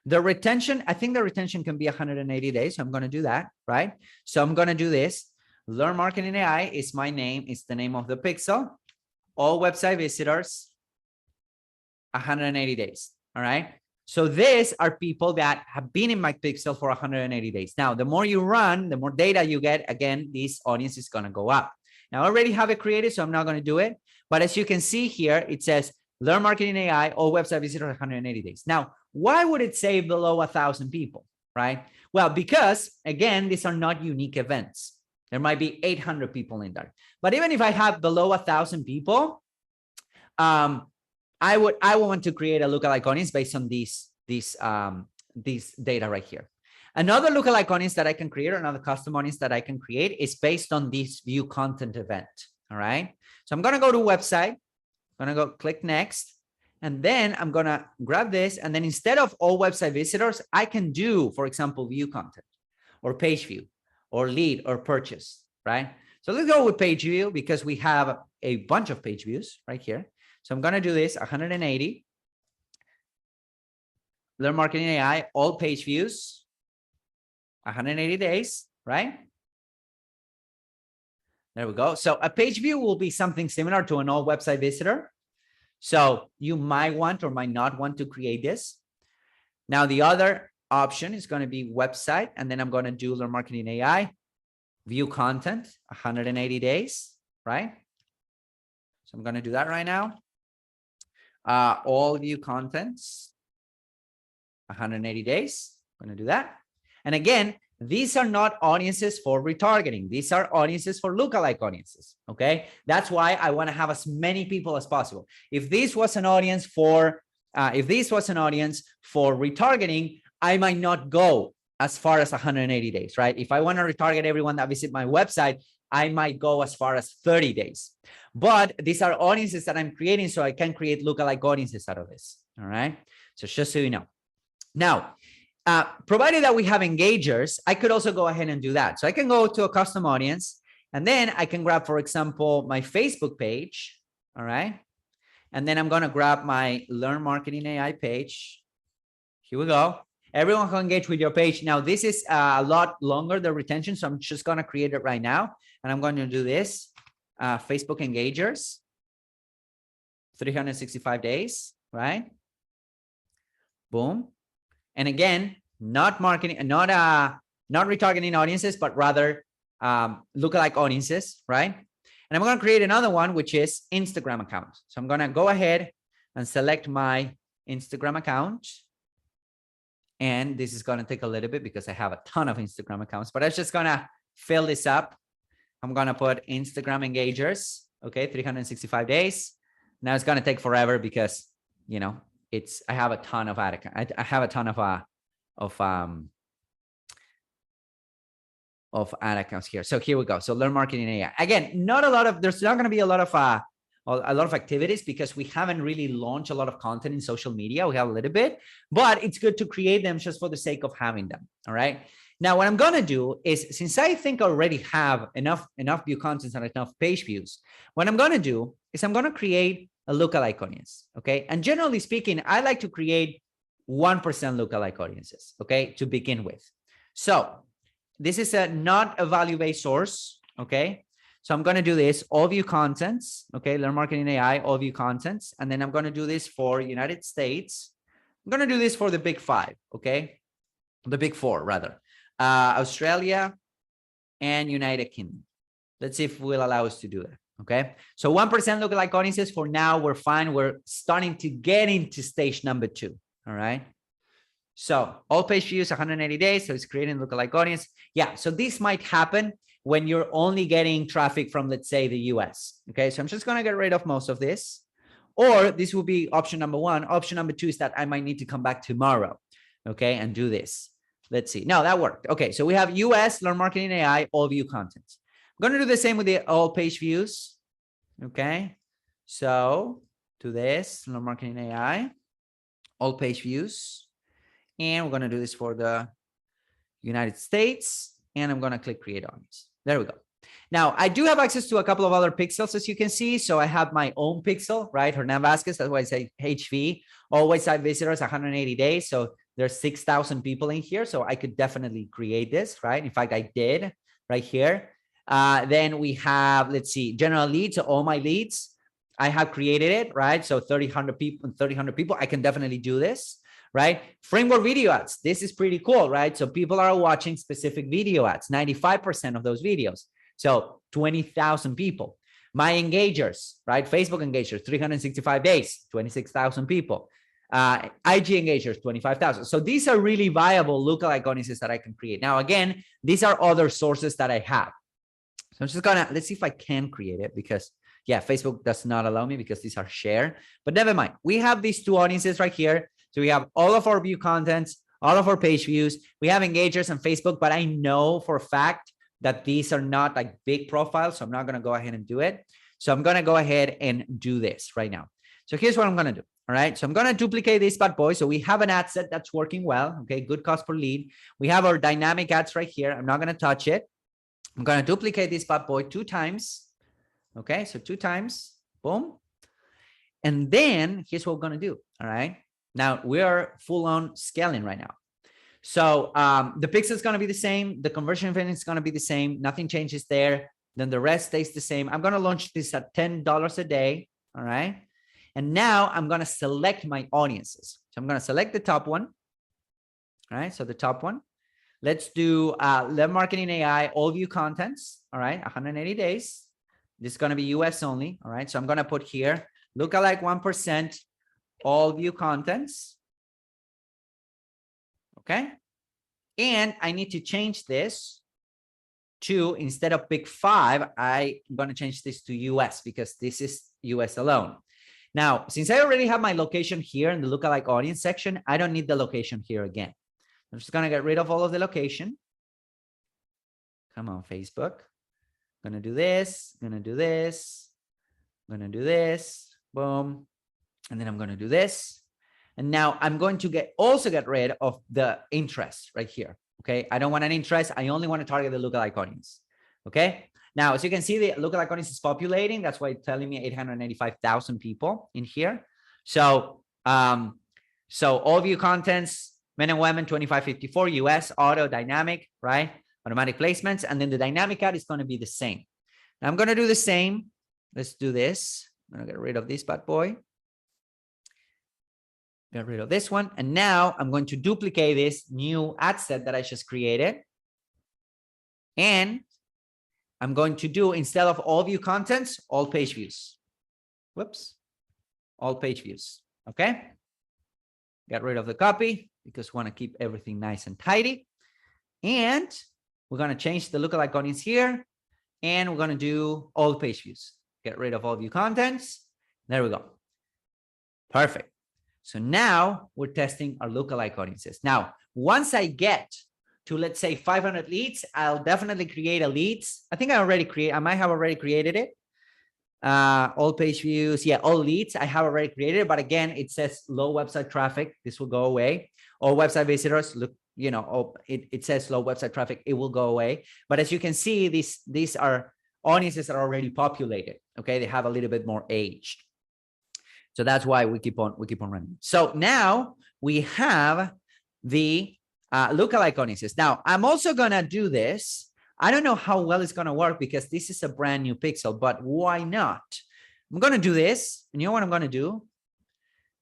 The retention, I think the retention can be 180 days. So I'm going to do that, right? So I'm going to do this. Learn Marketing AI is my name. It's the name of the pixel. All website visitors, 180 days. All right. So these are people that have been in my pixel for 180 days. Now, the more you run, the more data you get. Again, this audience is going to go up. Now, I already have it created, so I'm not going to do it. But as you can see here, it says Learn Marketing AI, all website visitors, 180 days. Now, why would it say below 1,000 people, right? Well, because again, these are not unique events. There might be 800 people in there. But even if I have below 1,000 people, I would want to create a lookalike audience based on these data right here. Another lookalike audience that I can create, or another custom audience that I can create, is based on this view content event. All right. So I'm going to go to website. I'm going to go click next. And then I'm going to grab this. And then instead of all website visitors, I can do, for example, view content or page view or lead or purchase, right? So let's go with page view because we have a bunch of page views right here. So I'm going to do this 180. Learn Marketing AI, all page views, 180 days, right? There we go. So a page view will be something similar to an all website visitor. So you might want or might not want to create this. Now, the other option is going to be website. And then I'm going to do Learn Marketing AI, view content, 180 days, right? So I'm going to do that right now. All view contents, 180 days. I'm going to do that. And again, these are not audiences for retargeting. These are audiences for lookalike audiences. Okay. That's why I want to have as many people as possible. If this was an audience for, retargeting, I might not go as far as 180 days, right? If I want to retarget everyone that visit my website, I might go as far as 30 days. But these are audiences that I'm creating, so I can create lookalike audiences out of this. All right. So just so you know. Now, provided that we have engagers, I could also go ahead and do that. So I can go to a custom audience, And then I can grab, for example, my Facebook page. All right. And then I'm going to grab my Learn Marketing AI page. Here we go. Everyone can engage with your page. Now, this is a lot longer, the retention. So I'm just going to create it right now. And I'm going to do this. Facebook engagers, 365 days, right? Boom. And again, not marketing, not retargeting audiences, but rather lookalike audiences, right? And I'm going to create another one, which is Instagram account. So I'm going to go ahead and select my Instagram account. And this is going to take a little bit because I have a ton of Instagram accounts, but I'm just going to fill this up. I'm going to put Instagram engagers. Okay. 365 days. Now it's going to take forever because, you know, I have a ton of ad accounts. I have a ton of ad accounts here. So here we go. So Learn Marketing AI. Again, there's not going to be a lot of activities because we haven't really launched a lot of content in social media. We have a little bit, but it's good to create them just for the sake of having them. All right. Now, what I'm going to do is, since I think I already have enough view contents and enough page views, what I'm going to do is I'm going to create a lookalike audience. Okay. And generally speaking, I like to create 1% lookalike audiences. Okay. To begin with. So this is not a value-based source. Okay. So I'm going to do this, all view contents. Okay. Learn Marketing AI, all view contents. And then I'm going to do this for United States. I'm going to do this for the big 5. Okay. The big 4 rather. Australia and United Kingdom. Let's see if we'll allow us to do that. Okay. So 1% lookalike audiences for now. We're fine. We're starting to get into stage number 2. All right. So all page views, 180 days. So it's creating lookalike audience. Yeah. So this might happen when you're only getting traffic from, let's say, the US. Okay. So I'm just going to get rid of most of this, or this will be option number 1. Option number 2 is that I might need to come back tomorrow. Okay. And do this. Let's see. No, that worked. Okay. So we have US, Learn Marketing AI, all view contents. I'm going to do the same with the all page views. Okay. So to this, Learn Marketing AI, all page views. And we're going to do this for the United States. And I'm going to click create audience. There we go. Now I do have access to a couple of other pixels, as you can see. So I have my own pixel, right? Hernan Vasquez. That's why I say HV, always site visitors, 180 days. So there's 6,000 people in here. So I could definitely create this, right? In fact, I did right here. Then we have, let's see, general leads. So all my leads, I have created it, right? So 300 people, I can definitely do this, right? Framework video ads. This is pretty cool, right? So people are watching specific video ads, 95% of those videos. So 20,000 people. My engagers, right? Facebook engagers, 365 days, 26,000 people. IG engagers, 25,000. So these are really viable lookalike audiences that I can create. Now, again, these are other sources that I have. So I'm just gonna, let's see if I can create it, because yeah, Facebook does not allow me because these are shared, but never mind. We have these 2 audiences right here. So we have all of our view contents, all of our page views. We have engagers on Facebook, but I know for a fact that these are not like big profiles. So I'm not going to go ahead and do it. So I'm going to go ahead and do this right now. So here's what I'm going to do. All right. So I'm going to duplicate this bad boy. So we have an ad set that's working well. Okay. Good cost per lead. We have our dynamic ads right here. I'm not going to touch it. I'm going to duplicate this bad boy 2 times. Okay. So 2 times, boom. And then here's what we're going to do. All right. Now we are full on scaling right now. So the pixel is going to be the same. The conversion event is going to be the same. Nothing changes there. Then the rest stays the same. I'm going to launch this at $10 a day. All right. And now I'm going to select my audiences. So I'm going to select the top one. All right. So the top one. Let's do Learn Marketing AI, all view contents. All right. 180 days. This is going to be US only. All right. So I'm going to put here, lookalike 1%, all view contents. Okay. And I need to change this to, instead of big 5, I'm going to change this to US because this is US alone. Now, since I already have my location here in the lookalike audience section, I don't need the location here again. I'm just going to get rid of all of the location. Come on, Facebook. I'm going to do this, going to do this, I'm going to do this, boom. And then I'm going to do this. And now I'm going to also get rid of the interest right here. Okay. I don't want an interest. I only want to target the lookalike audience. Okay. Now, as you can see, the lookalike audience is populating. That's why it's telling me 885,000 people in here. So, so all view contents, men and women, 2554, US, auto, dynamic, right? Automatic placements. And then the dynamic ad is going to be the same. Now I'm going to do the same. Let's do this. I'm going to get rid of this bad boy. Get rid of this one. And now I'm going to duplicate this new ad set that I just created. And I'm going to do, instead of all view contents, all page views. Whoops. All page views. Okay. Get rid of the copy because we want to keep everything nice and tidy. And we're going to change the lookalike audience here. And we're going to do all page views. Get rid of all view contents. There we go. Perfect. So now we're testing our lookalike audiences. Now, once I get to, let's say, 500 leads, I'll definitely create a leads. I think I might have already created it. All page views. Yeah, all leads I have already created. But again, it says low website traffic. This will go away. All website visitors, look, you know, it says low website traffic. It will go away. But as you can see, these are audiences that are already populated. Okay, they have a little bit more aged. So that's why we keep on running. So now we have the lookalike audiences. Now I'm also gonna do this. I don't know how well it's gonna work because this is a brand new pixel, but why not? I'm gonna do this, and you know what I'm gonna do?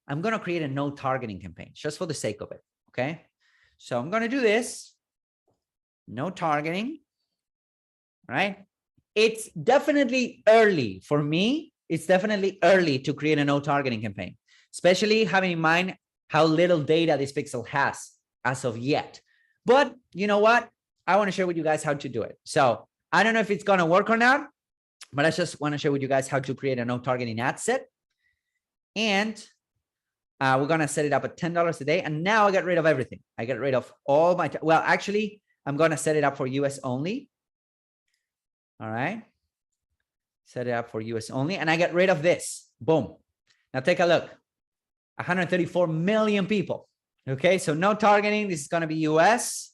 I'm gonna create a no targeting campaign just for the sake of it. Okay, so I'm gonna do this. No targeting. All right. It's definitely early for me. It's definitely early to create a no targeting campaign, especially having in mind how little data this pixel has as of yet. But you know what? I want to share with you guys how to do it. So I don't know if it's going to work or not, but I just want to share with you guys how to create a no targeting ad set. And we're going to set it up at $10 a day. And now I get rid of everything. I get rid of all my, well, actually, I'm going to set it up for US only. All right. Set it up for US only. And I get rid of this. Boom. Now take a look. 134 million people. Okay. So no targeting. This is going to be US.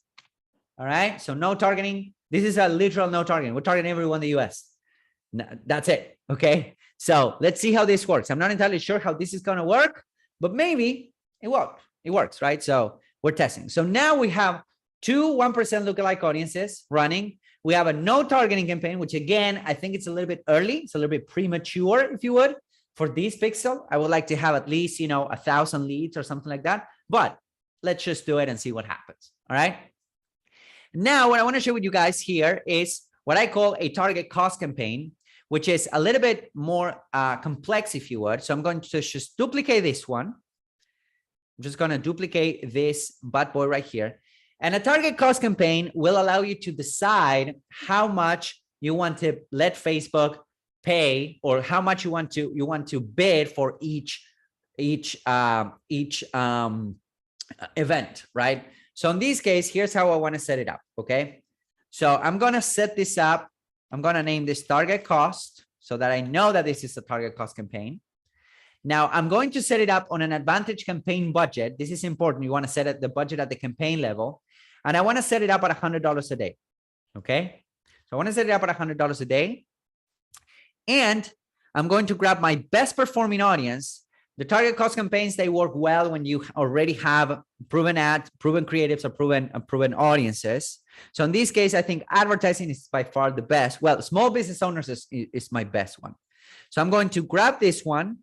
All right. So no targeting. This is a literal no targeting. We're targeting everyone in the US. That's it. Okay. So let's see how this works. I'm not entirely sure how this is going to work, but maybe it works. It works, right? So we're testing. So now we have two 1% lookalike audiences running. We have a no targeting campaign, which again, I think it's a little bit early. It's a little bit premature, if you would, for this pixel. I would like to have at least, 1,000 leads or something like that, but let's just do it and see what happens. All right. Now, what I want to share with you guys here is what I call a target cost campaign, which is a little bit more complex, if you would. So I'm going to just duplicate this one. I'm just going to duplicate this bad boy right here. And a target cost campaign will allow you to decide how much you want to let Facebook pay, or how much you want to bid for each event, right? So in this case, here's how I want to set it up. Okay, so I'm going to set this up. I'm going to name this target cost so that I know that this is a target cost campaign. Now I'm going to set it up on an advantage campaign budget. This is important. You want to set the budget at the campaign level. And I want to set it up at $100 a day. Okay. So I want to set it up at $100 a day. And I'm going to grab my best performing audience. The target cost campaigns, they work well when you already have proven ads, proven creatives, or proven audiences. So in this case, I think advertising is by far the best. Well, small business owners is my best one. So I'm going to grab this one.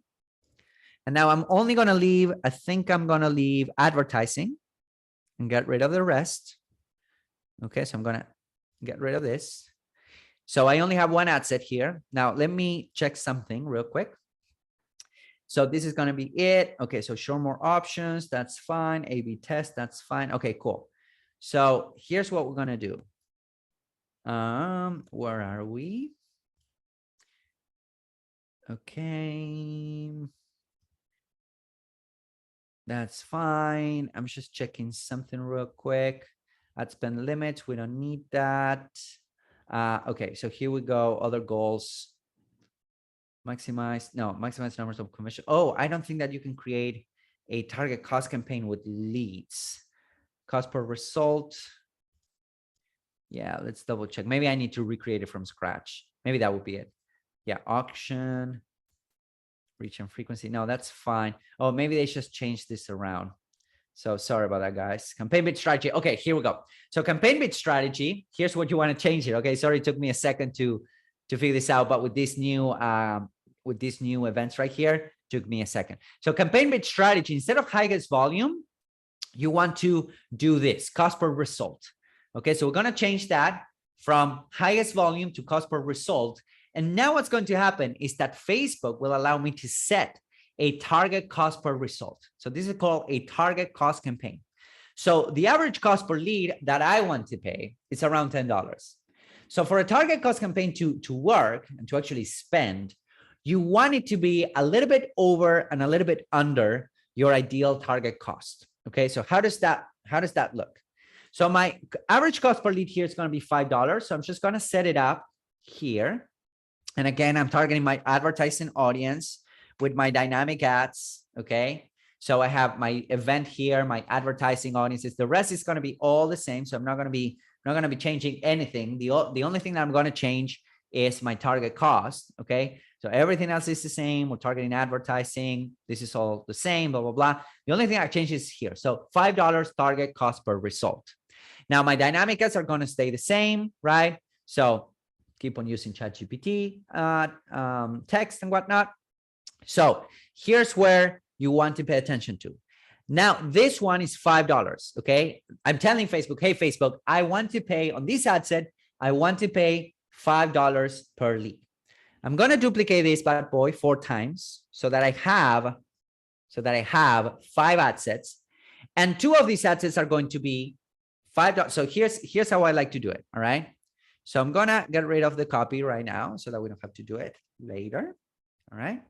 And now I'm only going to leave, I think I'm going to leave advertising and get rid of the rest. Okay, so I'm going to get rid of this. So I only have one ad set here. Now, let me check something real quick. So this is going to be it. Okay, so show more options. That's fine. A/B test. That's fine. Okay, cool. So here's what we're going to do. Where are we? Okay. That's fine. I'm just checking something real quick. Ad spend limits. We don't need that. Okay, so here we go. Other goals. Maximize numbers of commission. Oh, I don't think that you can create a target cost campaign with leads. Cost per result. Yeah, let's double check. Maybe I need to recreate it from scratch. Maybe that would be it. Yeah, auction, reach and frequency. No, that's fine. Oh, maybe they just changed this around. So sorry about that, guys. Campaign bid strategy. Okay, here we go. So campaign bid strategy, here's what you want to change it. Okay, sorry, it took me a second to figure this out, but with these new events right here, took me a second. So campaign bid strategy, instead of highest volume, you want to do this, cost per result. Okay, so we're going to change that from highest volume to cost per result. And now what's going to happen is that Facebook will allow me to set a target cost per result. So this is called a target cost campaign. So the average cost per lead that I want to pay is around $10. So for a target cost campaign to work and to actually spend, you want it to be a little bit over and a little bit under your ideal target cost. Okay, so how does that look? So my average cost per lead here is going to be $5. So I'm just going to set it up here. And again, I'm targeting my advertising audience with my dynamic ads. Okay, so I have my event here, my advertising audiences. The rest is going to be all the same. So I'm not going to be changing anything. The only thing that I'm going to change is my target cost. Okay, so everything else is the same. We're targeting advertising. This is all the same, blah, blah, blah. The only thing I change is here. So $5 target cost per result. Now my dynamic ads are going to stay the same, right? So keep on using ChatGPT, text and whatnot. So here's where you want to pay attention to. Now, this one is $5, okay? I'm telling Facebook, hey, Facebook, I want to pay on this ad set, I want to pay $5 per lead. I'm going to duplicate this bad boy 4 times so that I have 5 ad sets, and 2 of these ad sets are going to be $5. So here's how I like to do it, all right? So I'm going to get rid of the copy right now so that we don't have to do it later, all right?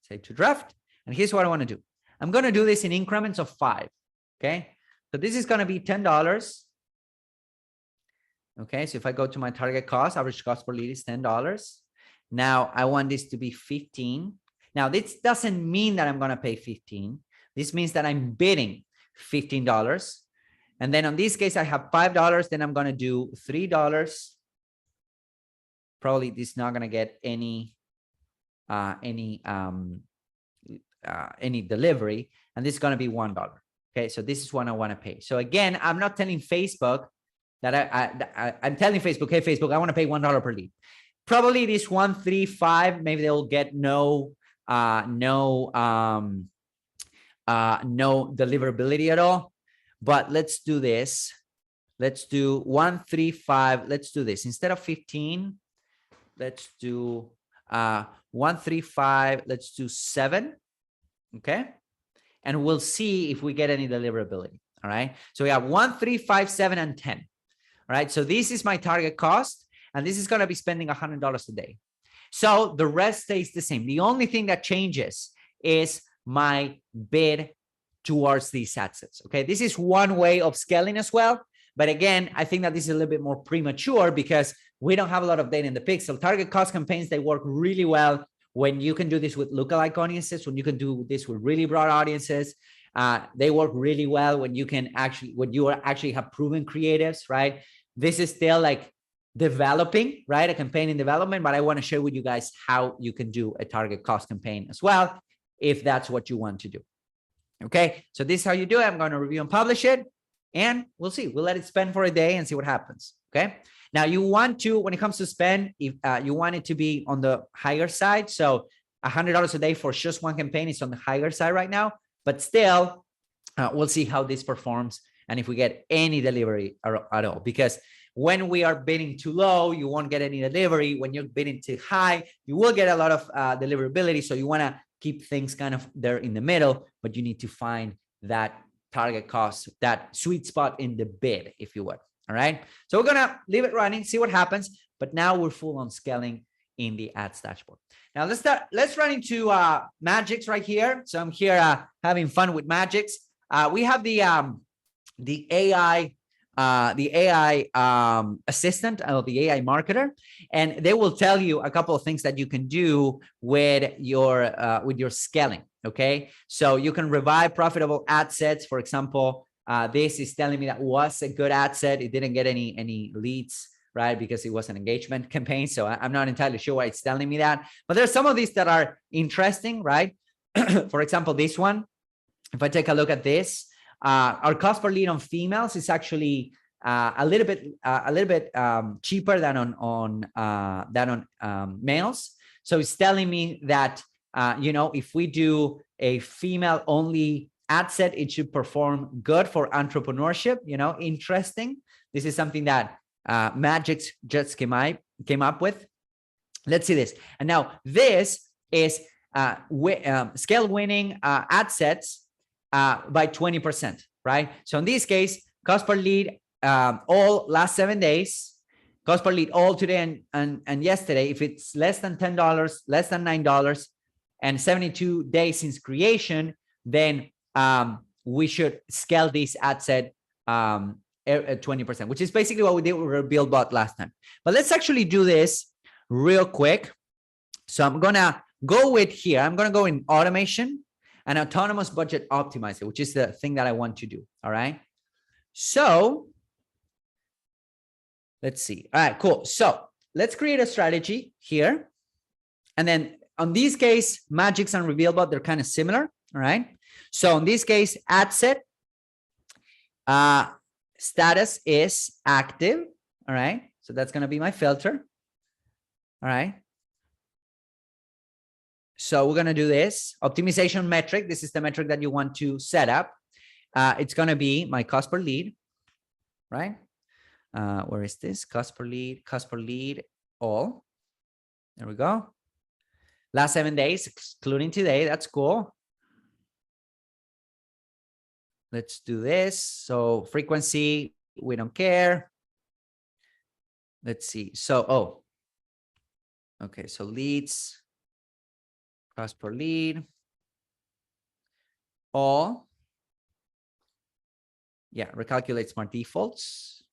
Save to draft. And here's what I want to do. I'm going to do this in increments of 5. Okay. So this is going to be $10. Okay. So if I go to my target cost, average cost per lead is $10. Now I want this to be 15. Now this doesn't mean that I'm going to pay 15. This means that I'm bidding $15. And then on this case, I have $5. Then I'm going to do $3. Probably this is not going to get any delivery, and this is going to be $1. Okay, so this is what I want to pay. So again, I'm not telling Facebook that I'm telling Facebook, hey Facebook, I want to pay $1 per lead. Probably this 135, maybe they'll get no deliverability at all. But let's do this. Let's do 135. Let's do this instead of 15. Let's do 135. Let's do 7. Okay, and we'll see if we get any deliverability. All right, so we have 1, 3, 5, 7, and 10. All right, so this is my target cost, and this is going to be spending $100 a day. So the rest stays the same. The only thing that changes is my bid towards these assets. Okay, this is one way of scaling as well. But again, I think that this is a little bit more premature because we don't have a lot of data in the pixel. Target cost campaigns, they work really well when you can do this with lookalike audiences, when you can do this with really broad audiences. They work really well when you actually have proven creatives, right? This is still like developing, right? A campaign in development, but I want to share with you guys how you can do a target cost campaign as well, if that's what you want to do. Okay, so this is how you do it. I'm going to review and publish it, and we'll see. We'll let it spend for a day and see what happens. Okay. Now you want to, when it comes to spend, if you want it to be on the higher side. So $100 a day for just one campaign is on the higher side right now, but still we'll see how this performs and if we get any delivery at all, because when we are bidding too low, you won't get any delivery. When you're bidding too high, you will get a lot of deliverability. So you want to keep things kind of there in the middle, but you need to find that target cost, that sweet spot in the bid, if you would. All right. So we're going to leave it running, see what happens. But now we're full on scaling in the ads dashboard. Now let's run into Magix right here. So I'm here having fun with Magix. We have the AI assistant, or the AI marketer, and they will tell you a couple of things that you can do with your scaling. Okay, so you can revive profitable ad sets. For example, This is telling me that was a good ad set. It didn't get any leads, right? Because it was an engagement campaign. So I'm not entirely sure why it's telling me that. But there's some of these that are interesting, right? For example, this one, if I take a look at this, our cost per lead on females is actually a little bit cheaper than on males. So it's telling me that if we do a female only ad set, it should perform good for entrepreneurship. Interesting. This is something that Magix just came up with. Let's see this. And now this is scale winning ad sets by 20%, right? So in this case, cost per lead all last 7 days, cost per lead all today and yesterday. If it's less than $10, less than $9, and 72 days since creation, then we should scale this ad set at 20%, which is basically what we did with RevealBot last time. But let's actually do this real quick. So I'm gonna go with here. I'm gonna go in automation and autonomous budget optimizer, which is the thing that I want to do. All right. So let's see. All right, cool. So let's create a strategy here. And then on this case, Magix and RevealBot, they're kind of similar. All right. So in this case, ad set status is active. All right. So that's going to be my filter. All right. So we're going to do this optimization metric. This is the metric that you want to set up. It's going to be my cost per lead, right? Where is this? Cost per lead, all. There we go. Last 7 days, excluding today. That's cool. Let's do this. So frequency, we don't care. Let's see. So, okay. So leads, cost per lead, all. Yeah, recalculate smart defaults.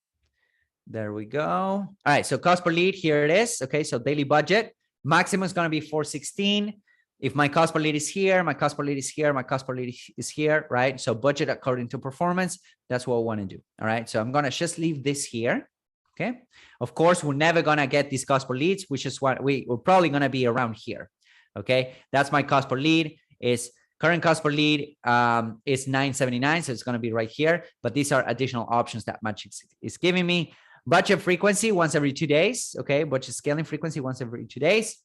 There we go. All right. So cost per lead, here it is. Okay. So daily budget, maximum is going to be 416. If my cost per lead is here, my cost per lead is here, my cost per lead is here, right? So budget according to performance, that's what we want to do. All right. So I'm going to just leave this here. Okay. Of course, we're never going to get these cost per leads, which is what we're probably going to be around here. Okay. That's my cost per lead. Is current cost per lead is 979. So it's going to be right here. But these are additional options that Magix is giving me. Budget frequency once every 2 days. Okay. Budget scaling frequency once every 2 days.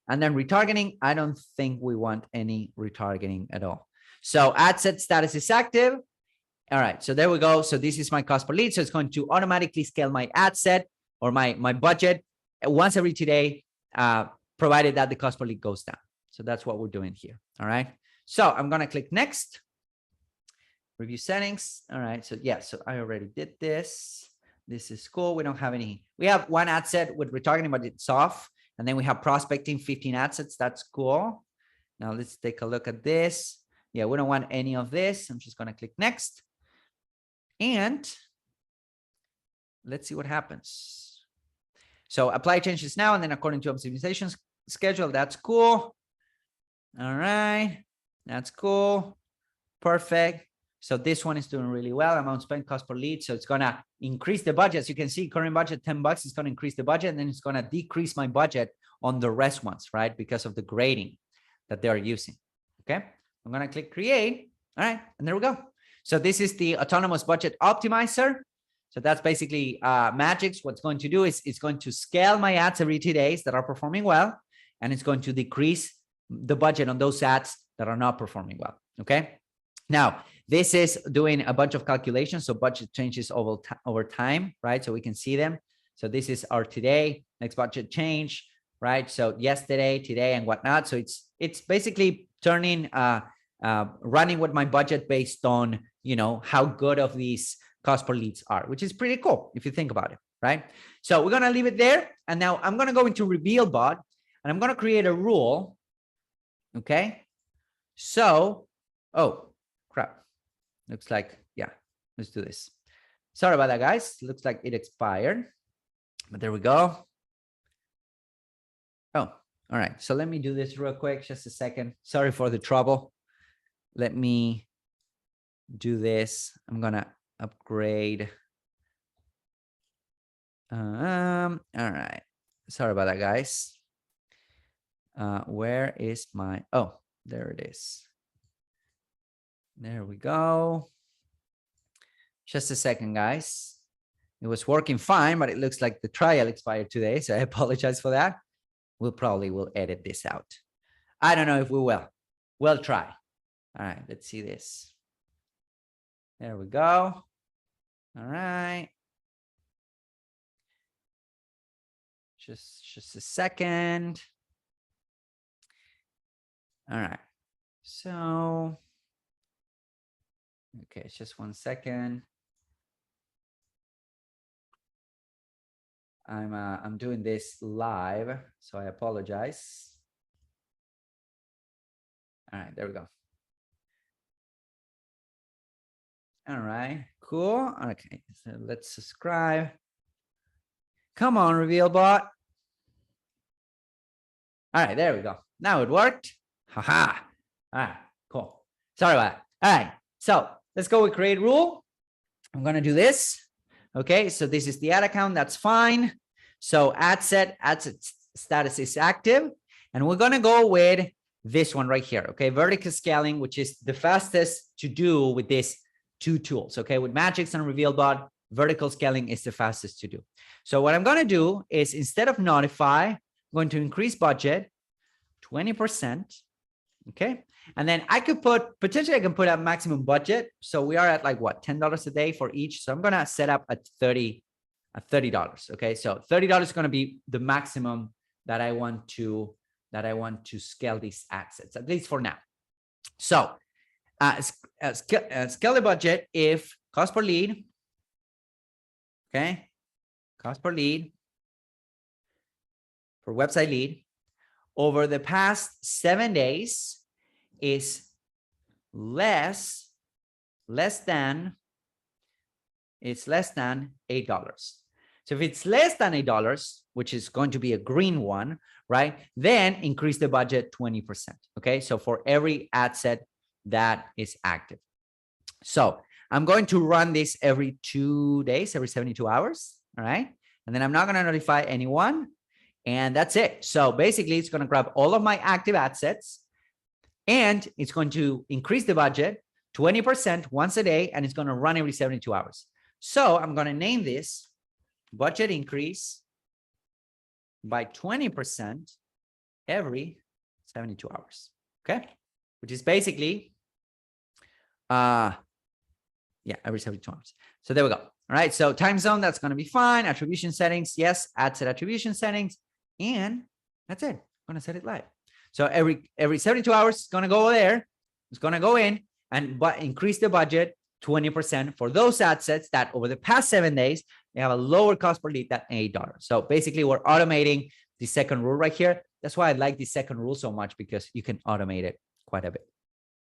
And then retargeting, I don't think we want any retargeting at all. So ad set status is active. All right, so there we go. So this is my cost per lead. So it's going to automatically scale my ad set or my budget once every 2 days, provided that the cost per lead goes down. So that's what we're doing here. All right. So I'm going to click next. Review settings. All right. So yeah, so I already did this. This is cool. We don't have any. We have one ad set with retargeting, but it's off. And then we have prospecting 15 ad sets. That's cool. Now let's take a look at this. Yeah, we don't want any of this. I'm just going to click next. And let's see what happens. So apply changes now, and then according to optimization schedule, that's cool. All right. That's cool. Perfect. So this one is doing really well. Amount spent, cost per lead. So it's going to increase the budget. As you can see, current budget, $10 is going to increase the budget. And then it's going to decrease my budget on the rest ones, right? Because of the grading that they're using. Okay. I'm going to click create. All right. And there we go. So this is the autonomous budget optimizer. So that's basically Magix. What's going to do is it's going to scale my ads every 2 days that are performing well. And it's going to decrease the budget on those ads that are not performing well. Okay. Now, this is doing a bunch of calculations. So budget changes over time, right? So we can see them. So this is our today, next budget change, right? So yesterday, today, and whatnot. So it's basically turning, running with my budget based on, how good of these cost per leads are, which is pretty cool if you think about it, right? So we're going to leave it there. And now I'm going to go into RevealBot and I'm going to create a rule. Okay. So, oh, crap. Looks like, yeah, let's do this. Sorry about that, guys. Looks like it expired, but there we go. Oh, all right. So let me do this real quick. Just a second. Sorry for the trouble. Let me do this. I'm gonna upgrade. All right. Sorry about that, guys. Where is my, oh, there it is. There we go. Just a second, guys. It was working fine, but it looks like the trial expired today. So I apologize for that. We'll probably will edit this out. I don't know if we will. We'll try. All right, let's see this. There we go. All right. Just a second. All right. So, okay, it's just 1 second. I'm doing this live, so I apologize. All right, there we go. All right, cool. Okay, so let's subscribe. Come on, RevealBot. All right, there we go. Now it worked. Haha. All right, cool. Sorry about that. All right, so let's go with create rule. I'm gonna do this. Okay, so this is the ad account. That's fine. So ad set status is active, and we're gonna go with this one right here. Okay, vertical scaling, which is the fastest to do with these two tools. Okay, with Magics and RevealBot, vertical scaling is the fastest to do. So what I'm gonna do is instead of notify, I'm going to increase budget 20%. Okay, and then I could put potentially I can put a maximum budget. So we are at like what, $10 a day for each. So I'm gonna set up at $30. Okay, so $30 is gonna be the maximum that I want to scale these assets, at least for now. So scale the budget if cost per lead. Okay, cost per lead for website lead over the past 7 days is less than $8. So if it's less than $8, which is going to be a green one, right? Then increase the budget 20%. Okay, so for every ad set that is active. So I'm going to run this every 2 days, every 72 hours. All right, and then I'm not going to notify anyone. And that's it. So basically, it's going to grab all of my active ad sets and it's going to increase the budget 20% once a day, and it's going to run every 72 hours. So I'm going to name this budget increase by 20% every 72 hours. Okay, which is basically, every 72 hours. So there we go. All right. So time zone, that's going to be fine. Attribution settings, yes. Ad set attribution settings. And that's it. I'm going to set it live. So every 72 hours, it's going to go there. It's going to go in and increase the budget 20% for those ad sets that over the past 7 days, they have a lower cost per lead than $8. So basically, we're automating the second rule right here. That's why I like the second rule so much, because you can automate it quite a bit.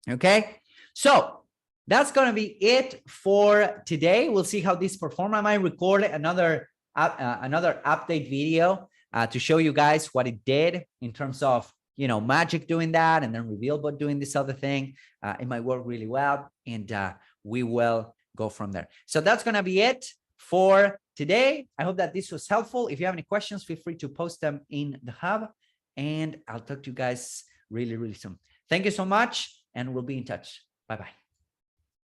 Okay. So that's going to be it for today. We'll see how this performs. I might record another update video to show you guys what it did in terms of, Magic doing that and then RevealBot doing this other thing. It might work really well, and we will go from there. So that's going to be it for today. I hope that this was helpful. If you have any questions, feel free to post them in the hub, and I'll talk to you guys really, really soon. Thank you so much, and we'll be in touch. Bye-bye.